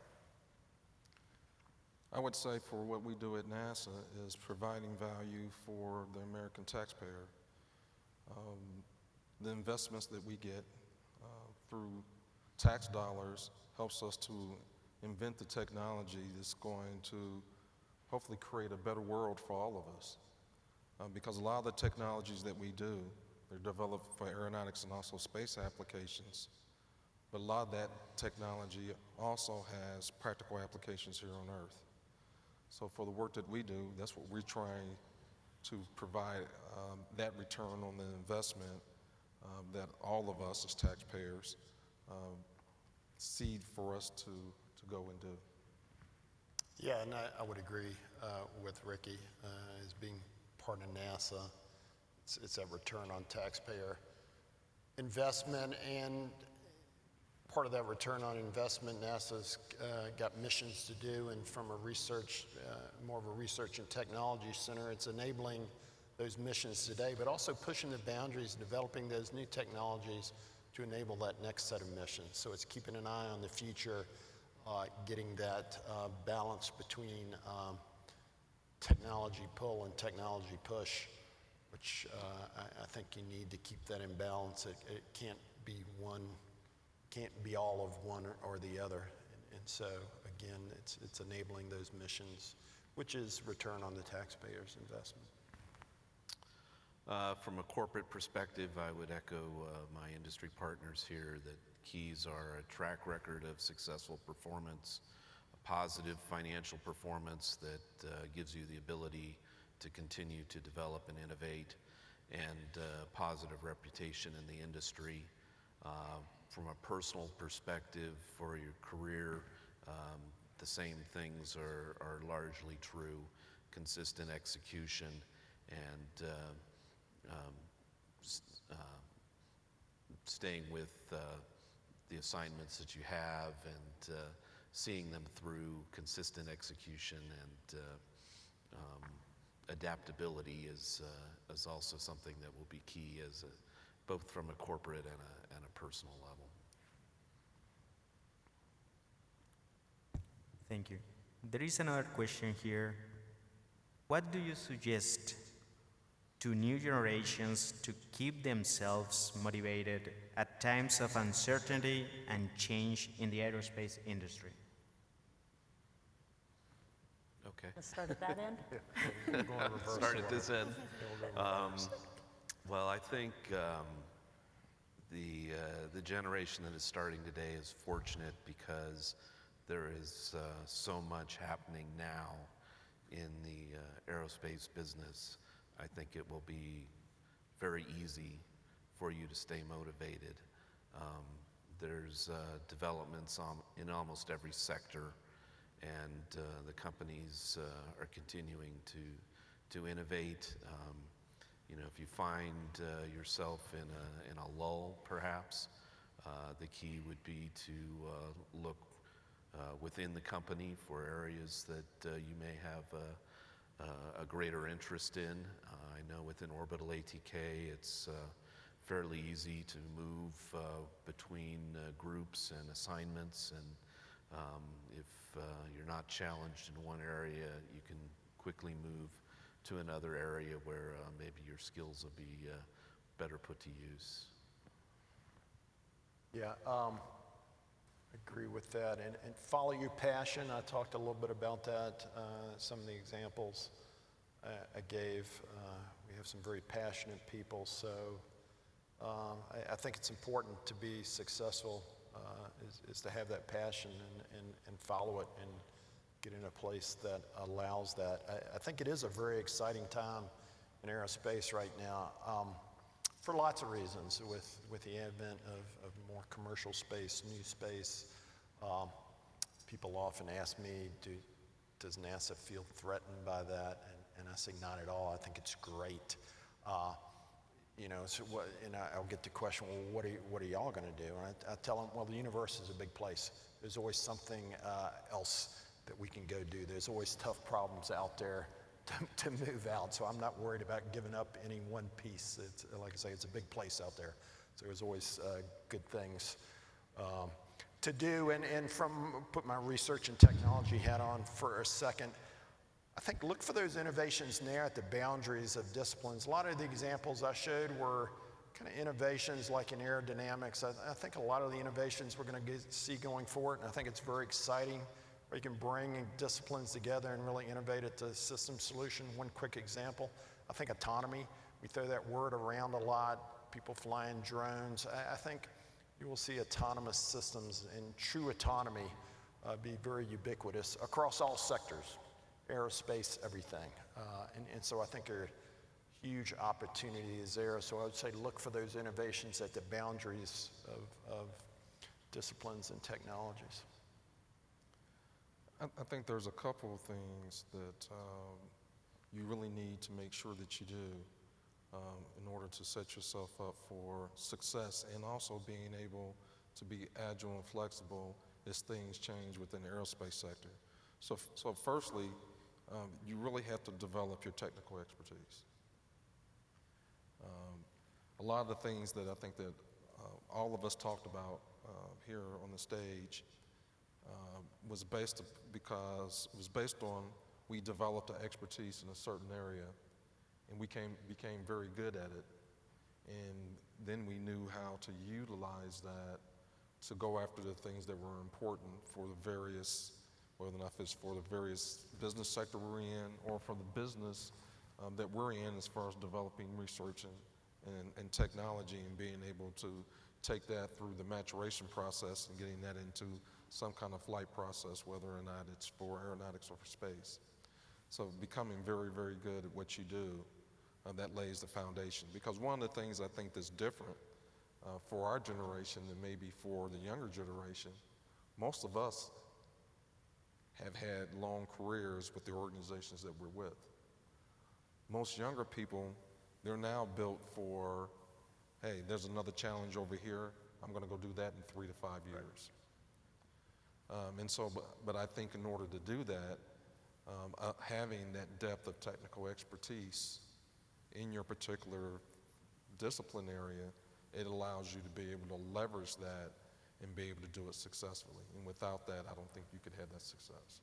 I would say for what we do at NASA is providing value for the American taxpayer. The investments that we get through tax dollars helps us to invent the technology that's going to hopefully create a better world for all of us. Because a lot of the technologies that we do, they're developed for aeronautics and also space applications. But a lot of that technology also has practical applications here on Earth. So for the work that we do, that's what we're trying to provide, that return on the investment that all of us as taxpayers seed for us to go and do. Yeah, and I would agree with Rickey as being part of NASA. It's a return on taxpayer investment, and part of that return on investment, NASA's got missions to do, and from a research, more of a research and technology center, it's enabling those missions today, but also pushing the boundaries, developing those new technologies to enable that next set of missions. So it's keeping an eye on the future, getting that balance between technology pull and technology push, which I think you need to keep that in balance. It can't be one, can't be all of one or the other. And so again, it's enabling those missions, which is return on the taxpayer's investment. From a corporate perspective, I would echo my industry partners here that keys are a track record of successful performance, a positive financial performance that gives you the ability to continue to develop and innovate, and positive reputation in the industry. From a personal perspective for your career, the same things are largely true. Consistent execution and staying with the assignments that you have, and seeing them through consistent execution and adaptability is also something that will be key both from a corporate and a personal level. Thank you. There is another question here. What do you suggest to new generations to keep themselves motivated at times of uncertainty and change in the aerospace industry? Okay. Let's start at that end. We'll go in reverse Start at order. this end. Yeah, we'll go reverse. Well, I think the generation that is starting today is fortunate because there is so much happening now in the aerospace business. I think it will be very easy for you to stay motivated. There's developments in almost every sector, and the companies are continuing to innovate. If you find yourself in a lull, perhaps, the key would be to look within the company for areas that you may have a greater interest in. I know within Orbital ATK, it's fairly easy to move between groups and assignments, and if you're not challenged in one area, you can quickly move to another area where maybe your skills will be better put to use. Yeah, agree with that. And follow your passion. I talked a little bit about that, some of the examples I gave. We have some very passionate people, so I think it's important to be successful, is to have that passion and follow it and get in a place that allows that. I think it is a very exciting time in aerospace right now, for lots of reasons, with the advent of more commercial space, new space. People often ask me, does NASA feel threatened by that? And I say, not at all. I think it's great. And I'll get the question, well, what are y'all going to do? And I tell them, well, the universe is a big place. There's always something else that we can go do. There's always tough problems out there to move out. So I'm not worried about giving up any one piece. It's, like I say, it's a big place out there. So there's always good things to do. And put my research and technology hat on for a second, I think look for those innovations now at the boundaries of disciplines. A lot of the examples I showed were kind of innovations like in aerodynamics. I think a lot of the innovations we're going to see going forward, and I think it's very exciting, where you can bring disciplines together and really innovate at the system solution. One quick example, I think autonomy. We throw that word around a lot, people flying drones. I think you will see autonomous systems and true autonomy be very ubiquitous across all sectors. Aerospace, everything. And so I think there are huge opportunities there. So I would say look for those innovations at the boundaries of disciplines and technologies. I think there's a couple of things that you really need to make sure that you do in order to set yourself up for success, and also being able to be agile and flexible as things change within the aerospace sector. So firstly, you really have to develop your technical expertise. A lot of the things that I think that all of us talked about here on the stage was based on we developed an expertise in a certain area, and we became very good at it, and then we knew how to utilize that to go after the things that were important for the various, whether or not it's for the various business sector we're in or for the business that we're in, as far as developing research and technology, and being able to take that through the maturation process and getting that into some kind of flight process, whether or not it's for aeronautics or for space. So becoming very, very good at what you do, that lays the foundation. Because one of the things I think that's different for our generation than maybe for the younger generation, most of us have had long careers with the organizations that we're with. Most younger people, they're now built for, hey, there's another challenge over here, I'm going to go do that in 3 to 5 years. But I think in order to do that, having that depth of technical expertise in your particular discipline area, it allows you to be able to leverage that and be able to do it successfully. And without that, I don't think you could have that success.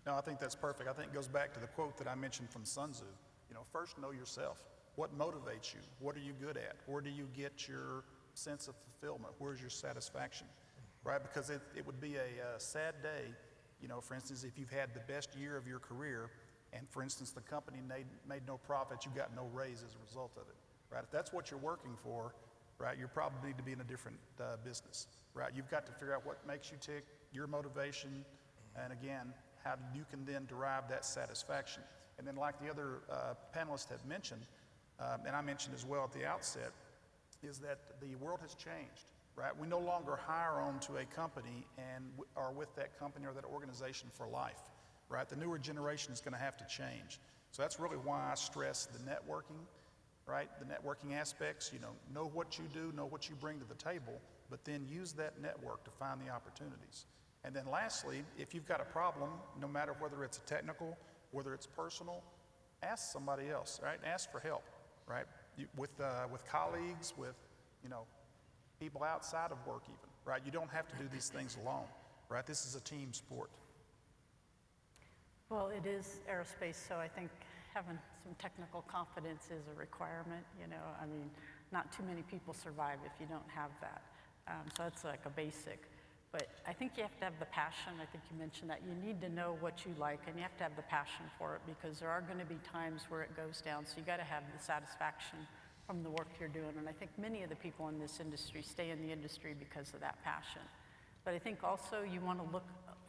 No, I think that's perfect. I think it goes back to the quote that I mentioned from Sun Tzu. You know, first know yourself. What motivates you? What are you good at? Where do you get your sense of fulfillment? Where's your satisfaction? Right? Because it would be a sad day, you know, for instance, if you've had the best year of your career and, for instance, the company made no profit, you got no raise as a result of it. Right? If that's what you're working for, right, you probably need to be in a different business. Right? You've got to figure out what makes you tick, your motivation, and again, how you can then derive that satisfaction. And then like the other panelists have mentioned, and I mentioned as well at the outset, is that the world has changed, right? We no longer hire on to a company and are with that company or that organization for life, right? The newer generation is going to have to change. So that's really why I stress the networking, right? The networking aspects, you know what you do, know what you bring to the table, but then use that network to find the opportunities. And then lastly, if you've got a problem, no matter whether it's a technical, whether it's personal, ask somebody else, right? Ask for help, right? With colleagues, with, you know, people outside of work even, right? You don't have to do these things alone, right? This is a team sport. Well, it is aerospace, so I think having some technical competence is a requirement, you know. I mean, not too many people survive if you don't have that. So it's like a basic. But I think you have to have the passion. I think you mentioned that. You need to know what you like, and you have to have the passion for it, because there are going to be times where it goes down. So you got to have the satisfaction from the work you're doing. And I think many of the people in this industry stay in the industry because of that passion. But I think also you want to look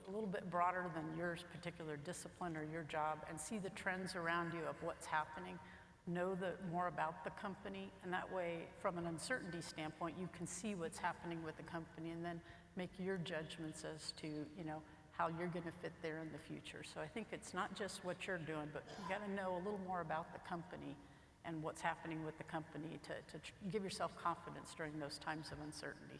a little bit broader than your particular discipline or your job and see the trends around you of what's happening. Know more about the company, and that way, from an uncertainty standpoint, you can see what's happening with the company and then make your judgments as to, you know, how you're going to fit there in the future. So I think it's not just what you're doing, but you got to know a little more about the company and what's happening with the company to give yourself confidence during those times of uncertainty.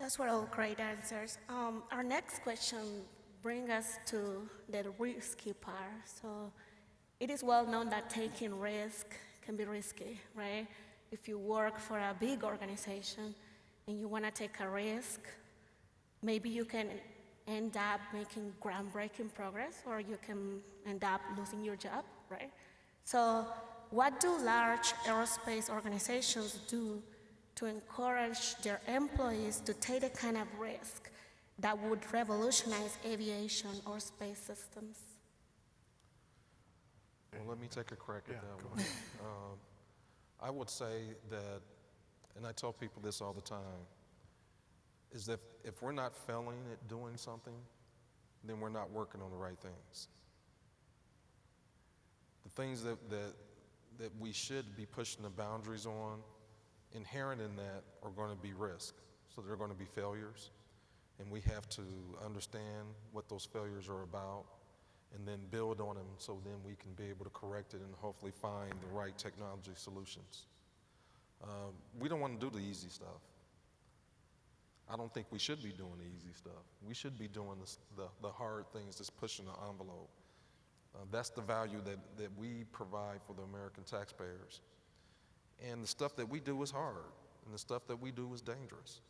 Those were all great answers. Our next question brings us to the risky part. So it is well known that taking risk can be risky, right? If you work for a big organization and you want to take a risk, maybe you can end up making groundbreaking progress, or you can end up losing your job, right? So what do large aerospace organizations do to encourage their employees to take the kind of risk that would revolutionize aviation or space systems? Well, let me take a crack at that one. I would say that, and I tell people this all the time, is that if we're not failing at doing something, then we're not working on the right things. The things that we should be pushing the boundaries on, inherent in that are going to be risk. So there are going to be failures, and we have to understand what those failures are about and then build on them, so then we can be able to correct it and hopefully find the right technology solutions. We don't want to do the easy stuff. I don't think we should be doing the easy stuff. We should be doing the hard things, just pushing the envelope. That's the value that we provide for the American taxpayers. And the stuff that we do is hard, and the stuff that we do is dangerous,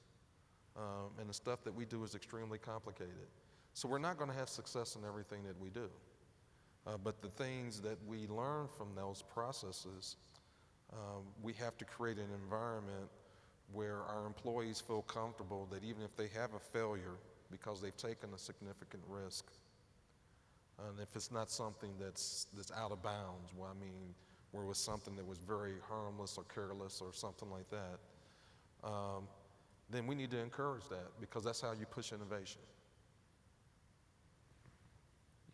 and the stuff that we do is extremely complicated. So we're not going to have success in everything that we do. But the things that we learn from those processes, we have to create an environment where our employees feel comfortable that even if they have a failure because they've taken a significant risk, and if it's not something that's out of bounds, well, I mean, where it was something that was very harmless or careless or something like that, then we need to encourage that, because that's how you push innovation.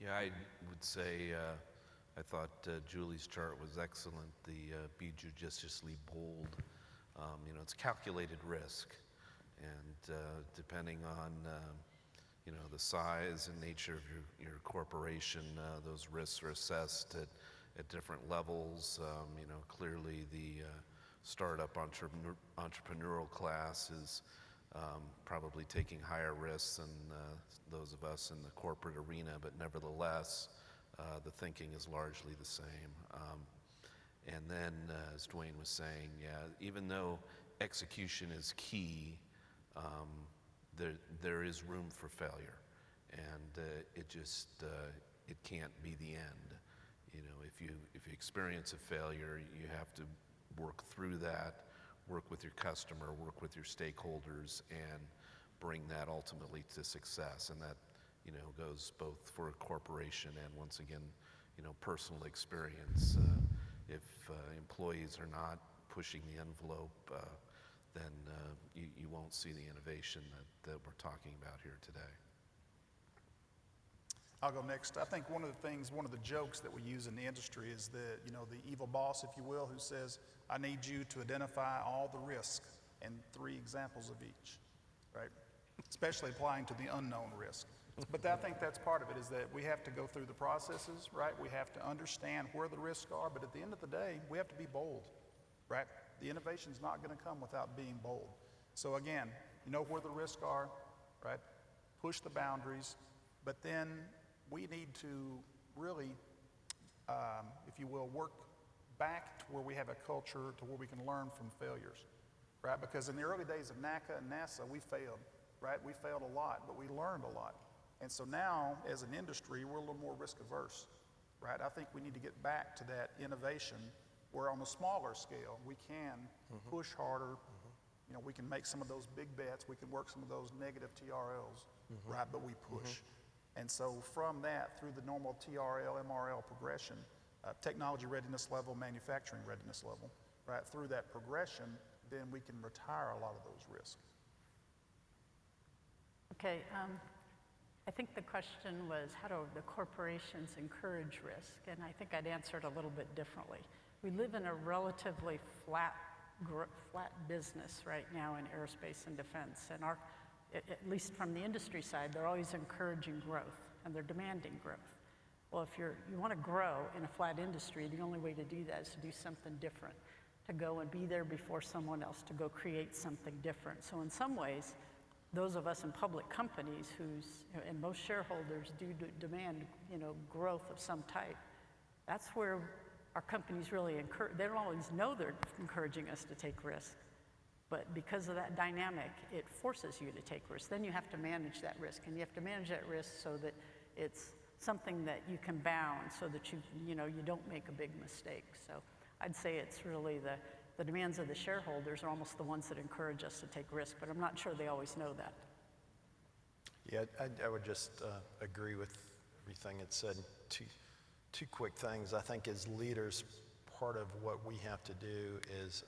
Yeah, I would say I thought Julie's chart was excellent. The be judiciously bold. You know, it's calculated risk, and depending on you know, the size and nature of your corporation, those risks are assessed at different levels. You know, clearly the startup entrepreneurial class is probably taking higher risks than those of us in the corporate arena, but nevertheless, the thinking is largely the same. And then, as Duane was saying, yeah, even though execution is key, there is room for failure, and it can't be the end. You know, if you experience a failure, you have to work through that, work with your customer, work with your stakeholders, and bring that ultimately to success. And that, you know, goes both for a corporation and, once again, you know, personal experience. If employees are not pushing the envelope, then you won't see the innovation that we're talking about here today. I'll go next. I think one of the jokes that we use in the industry is the evil boss, if you will, who says, I need you to identify all the risk and 3 examples of each, right? Especially applying to the unknown risk. But I think that's part of it, is that we have to go through the processes, right? We have to understand where the risks are, but at the end of the day, we have to be bold, right? The innovation's not gonna come without being bold. So again, you know where the risks are, right? Push the boundaries, but then we need to really, if you will, work back to where we have a culture to where we can learn from failures, right? Because in the early days of NACA and NASA, we failed, right? We failed a lot, but we learned a lot. And so now, as an industry, we're a little more risk averse, right? I think we need to get back to that innovation where on a smaller scale, we can push harder. You know, we can make some of those big bets. We can work some of those negative TRLs, right? But we push. And so from that, through the normal TRL, MRL progression, technology readiness level, manufacturing readiness level, right? Through that progression, then we can retire a lot of those risks. Okay, I think the question was, how do the corporations encourage risk? And I think I'd answer it a little bit differently. We live in a relatively flat business right now in aerospace and defense, and at least from the industry side, they're always encouraging growth, and they're demanding growth. Well, if you want to grow in a flat industry, the only way to do that is to do something different, to go and be there before someone else, to go create something different. So in some ways, those of us in public companies and most shareholders do demand, growth of some type, that's where our companies really they don't always know they're encouraging us to take risks. But because of that dynamic, it forces you to take risks. Then you have to manage that risk, and you have to manage that risk so that it's something that you can bound, so that you don't make a big mistake. So I'd say it's really the demands of the shareholders are almost the ones that encourage us to take risks, but I'm not sure they always know that. Yeah, I would just agree with everything it said. Two quick things. I think as leaders, part of what we have to do is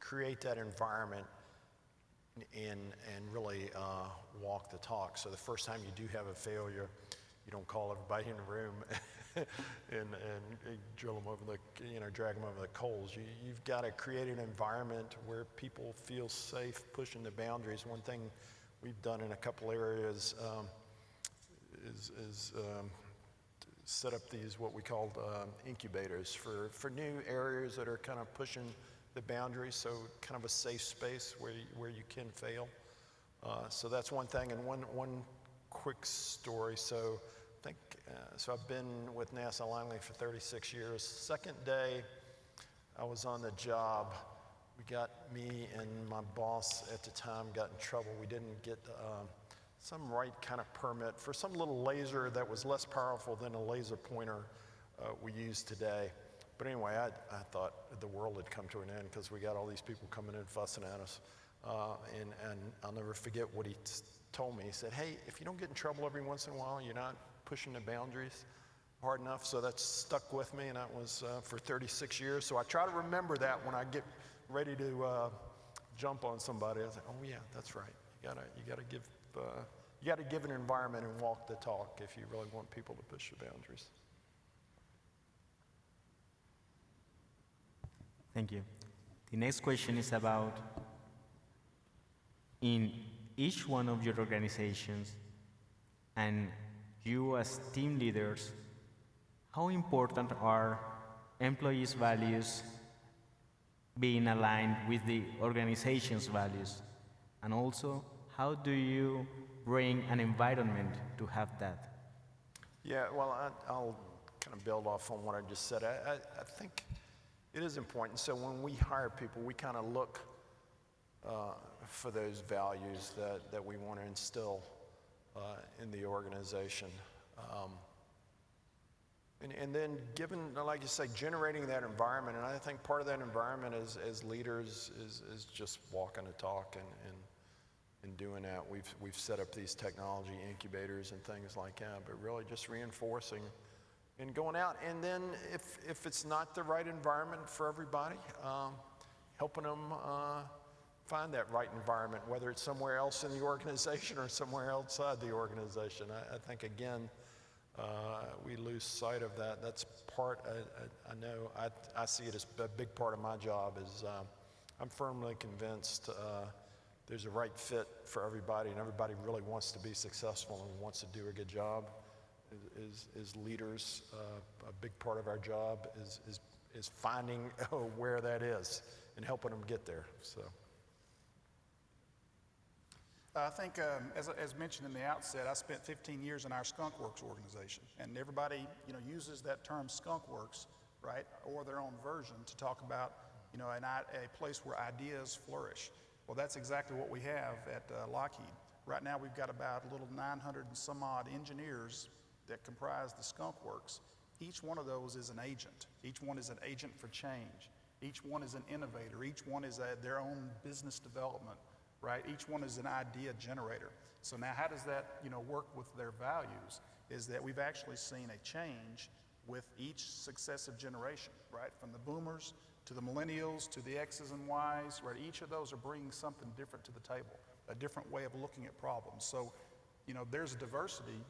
create that environment and really walk the talk. So the first time you do have a failure, you don't call everybody in the room and drill them over drag them over the coals. You've got to create an environment where people feel safe pushing the boundaries. One thing we've done in a couple areas is set up these what we called incubators for new areas that are kind of pushing the boundaries, so kind of a safe space where you can fail. So that's one thing. And one quick story. So I think so I've been with NASA Langley for 36 years. Second day I was on the job, me and my boss at the time got in trouble. We didn't get some right kind of permit for some little laser that was less powerful than a laser pointer we use today. But anyway, I thought the world had come to an end because we got all these people coming in fussing at us. And I'll never forget what he told me. He said, hey, if you don't get in trouble every once in a while, you're not pushing the boundaries hard enough. So that stuck with me, and that was for 36 years. So I try to remember that when I get ready to jump on somebody. I was like, oh yeah, that's right. You gotta give an environment and walk the talk if you really want people to push the boundaries. Thank you. The next question is about, in each one of your organizations and you as team leaders, how important are employees' values being aligned with the organization's values? And also, how do you bring an environment to have that? Yeah, well, I'll kind of build off on what I just said. I think it is important. So when we hire people, we kind of look for those values that we want to instill in the organization. And then given, like you say, generating that environment, and I think part of that environment as leaders is just walking the talk and doing that. We've set up these technology incubators and things like that, but really just reinforcing and going out. And then if it's not the right environment for everybody, helping them find that right environment, whether it's somewhere else in the organization or somewhere outside the organization. I think, again, we lose sight of that. That's part, I know, I see it as a big part of my job is I'm firmly convinced there's a right fit for everybody, and everybody really wants to be successful and wants to do a good job. As leaders, a big part of our job is finding where that is and helping them get there. So. I think, as mentioned in the outset, I spent 15 years in our Skunk Works organization, and everybody, uses that term Skunk Works, right, or their own version to talk about, a place where ideas flourish. Well, that's exactly what we have at Lockheed. Right now, we've got about a little 900 and some odd engineers that comprise the Skunk Works. Each one of those is an agent. Each one is an agent for change. Each one is an innovator. Each one is their own business development. Right? Each one is an idea generator. So now how does that, work with their values is that we've actually seen a change with each successive generation, right? From the boomers to the millennials to the X's and Y's, right? Each of those are bringing something different to the table, a different way of looking at problems. So, there's a diversity,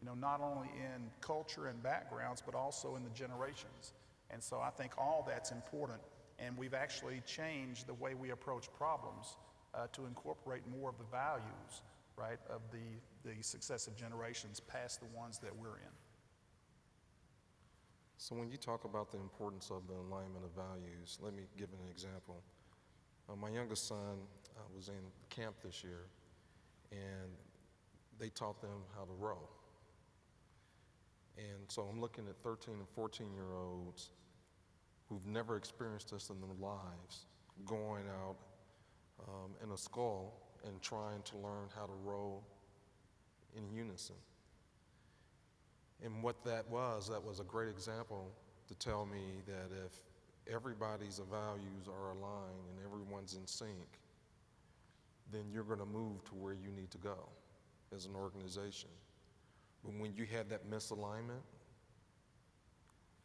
not only in culture and backgrounds, but also in the generations. And so I think all that's important, and we've actually changed the way we approach problems to incorporate more of the values, right, of the successive generations past the ones that we're in. So when you talk about the importance of the alignment of values, let me give an example. My youngest son was in camp this year, and they taught them how to row. And so I'm looking at 13 and 14-year-olds who've never experienced this in their lives, going out in a scull and trying to learn how to row in unison. And what that was a great example to tell me that if everybody's values are aligned and everyone's in sync, then you're going to move to where you need to go as an organization. But when you had that misalignment,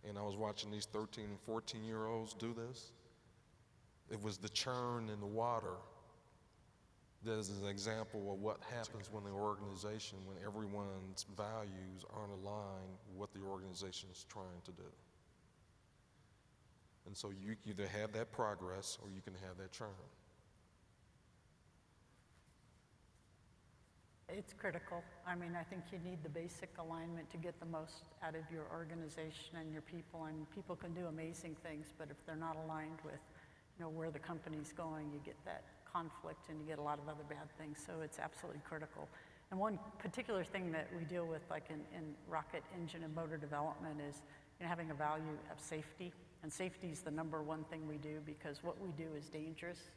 and I was watching these 13 and 14-year-olds do this, it was the churn in the water that is an example of what happens when the organization, when everyone's values aren't aligned with what the organization is trying to do. And so you either have that progress or you can have that churn. It's critical. I think you need the basic alignment to get the most out of your organization and your people. And people can do amazing things, but if they're not aligned with, where the company's going, you get that conflict and you get a lot of other bad things. So it's absolutely critical. And one particular thing that we deal with, like in rocket engine and motor development, is having a value of safety. And safety is the number one thing we do, because what we do is dangerous.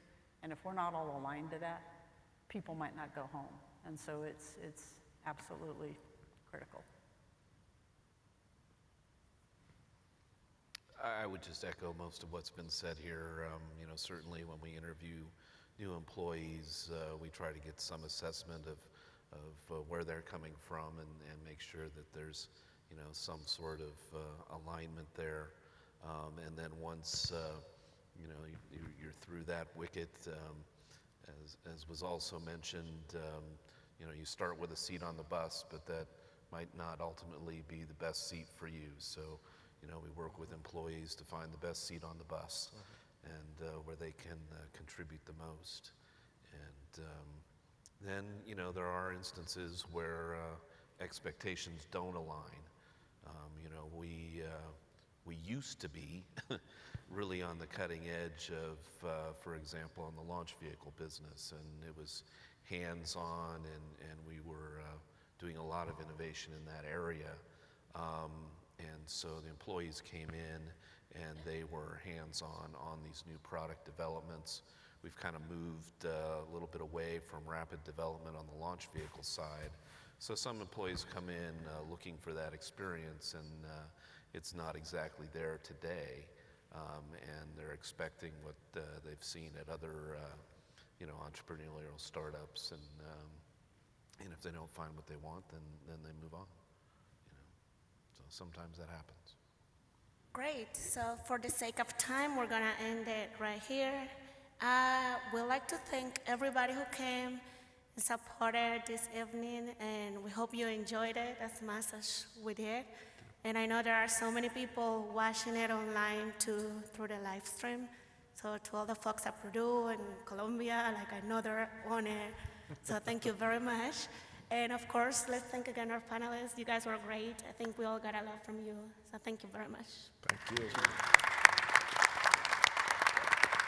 And if we're not all aligned to that, people might not go home. And so it's absolutely critical. I would just echo most of what's been said here. Certainly when we interview new employees, we try to get some assessment of where they're coming from and make sure that there's some sort of alignment there. And then once you're through that wicket, as was also mentioned, you start with a seat on the bus, but that might not ultimately be the best seat for you. So, we work with employees to find the best seat on the bus and where they can contribute the most. And then, there are instances where expectations don't align. We used to be really on the cutting edge of, for example, in the launch vehicle business, and it was hands-on, and we were doing a lot of innovation in that area. And so the employees came in and they were hands-on on these new product developments. We've kind of moved a little bit away from rapid development on the launch vehicle side. So some employees come in looking for that experience, and it's not exactly there today. And they're expecting what they've seen at other entrepreneurial startups, and if they don't find what they want, then they move on. So sometimes that happens. Great. So for the sake of time, we're gonna end it right here. We'd like to thank everybody who came and supported this evening, and we hope you enjoyed it as much as we did. And I know there are so many people watching it online too through the live stream. So to all the folks at Purdue and Columbia, like I know they're on it. So thank you very much. And of course, let's thank again our panelists. You guys were great. I think we all got a lot from you. So thank you very much. Thank you.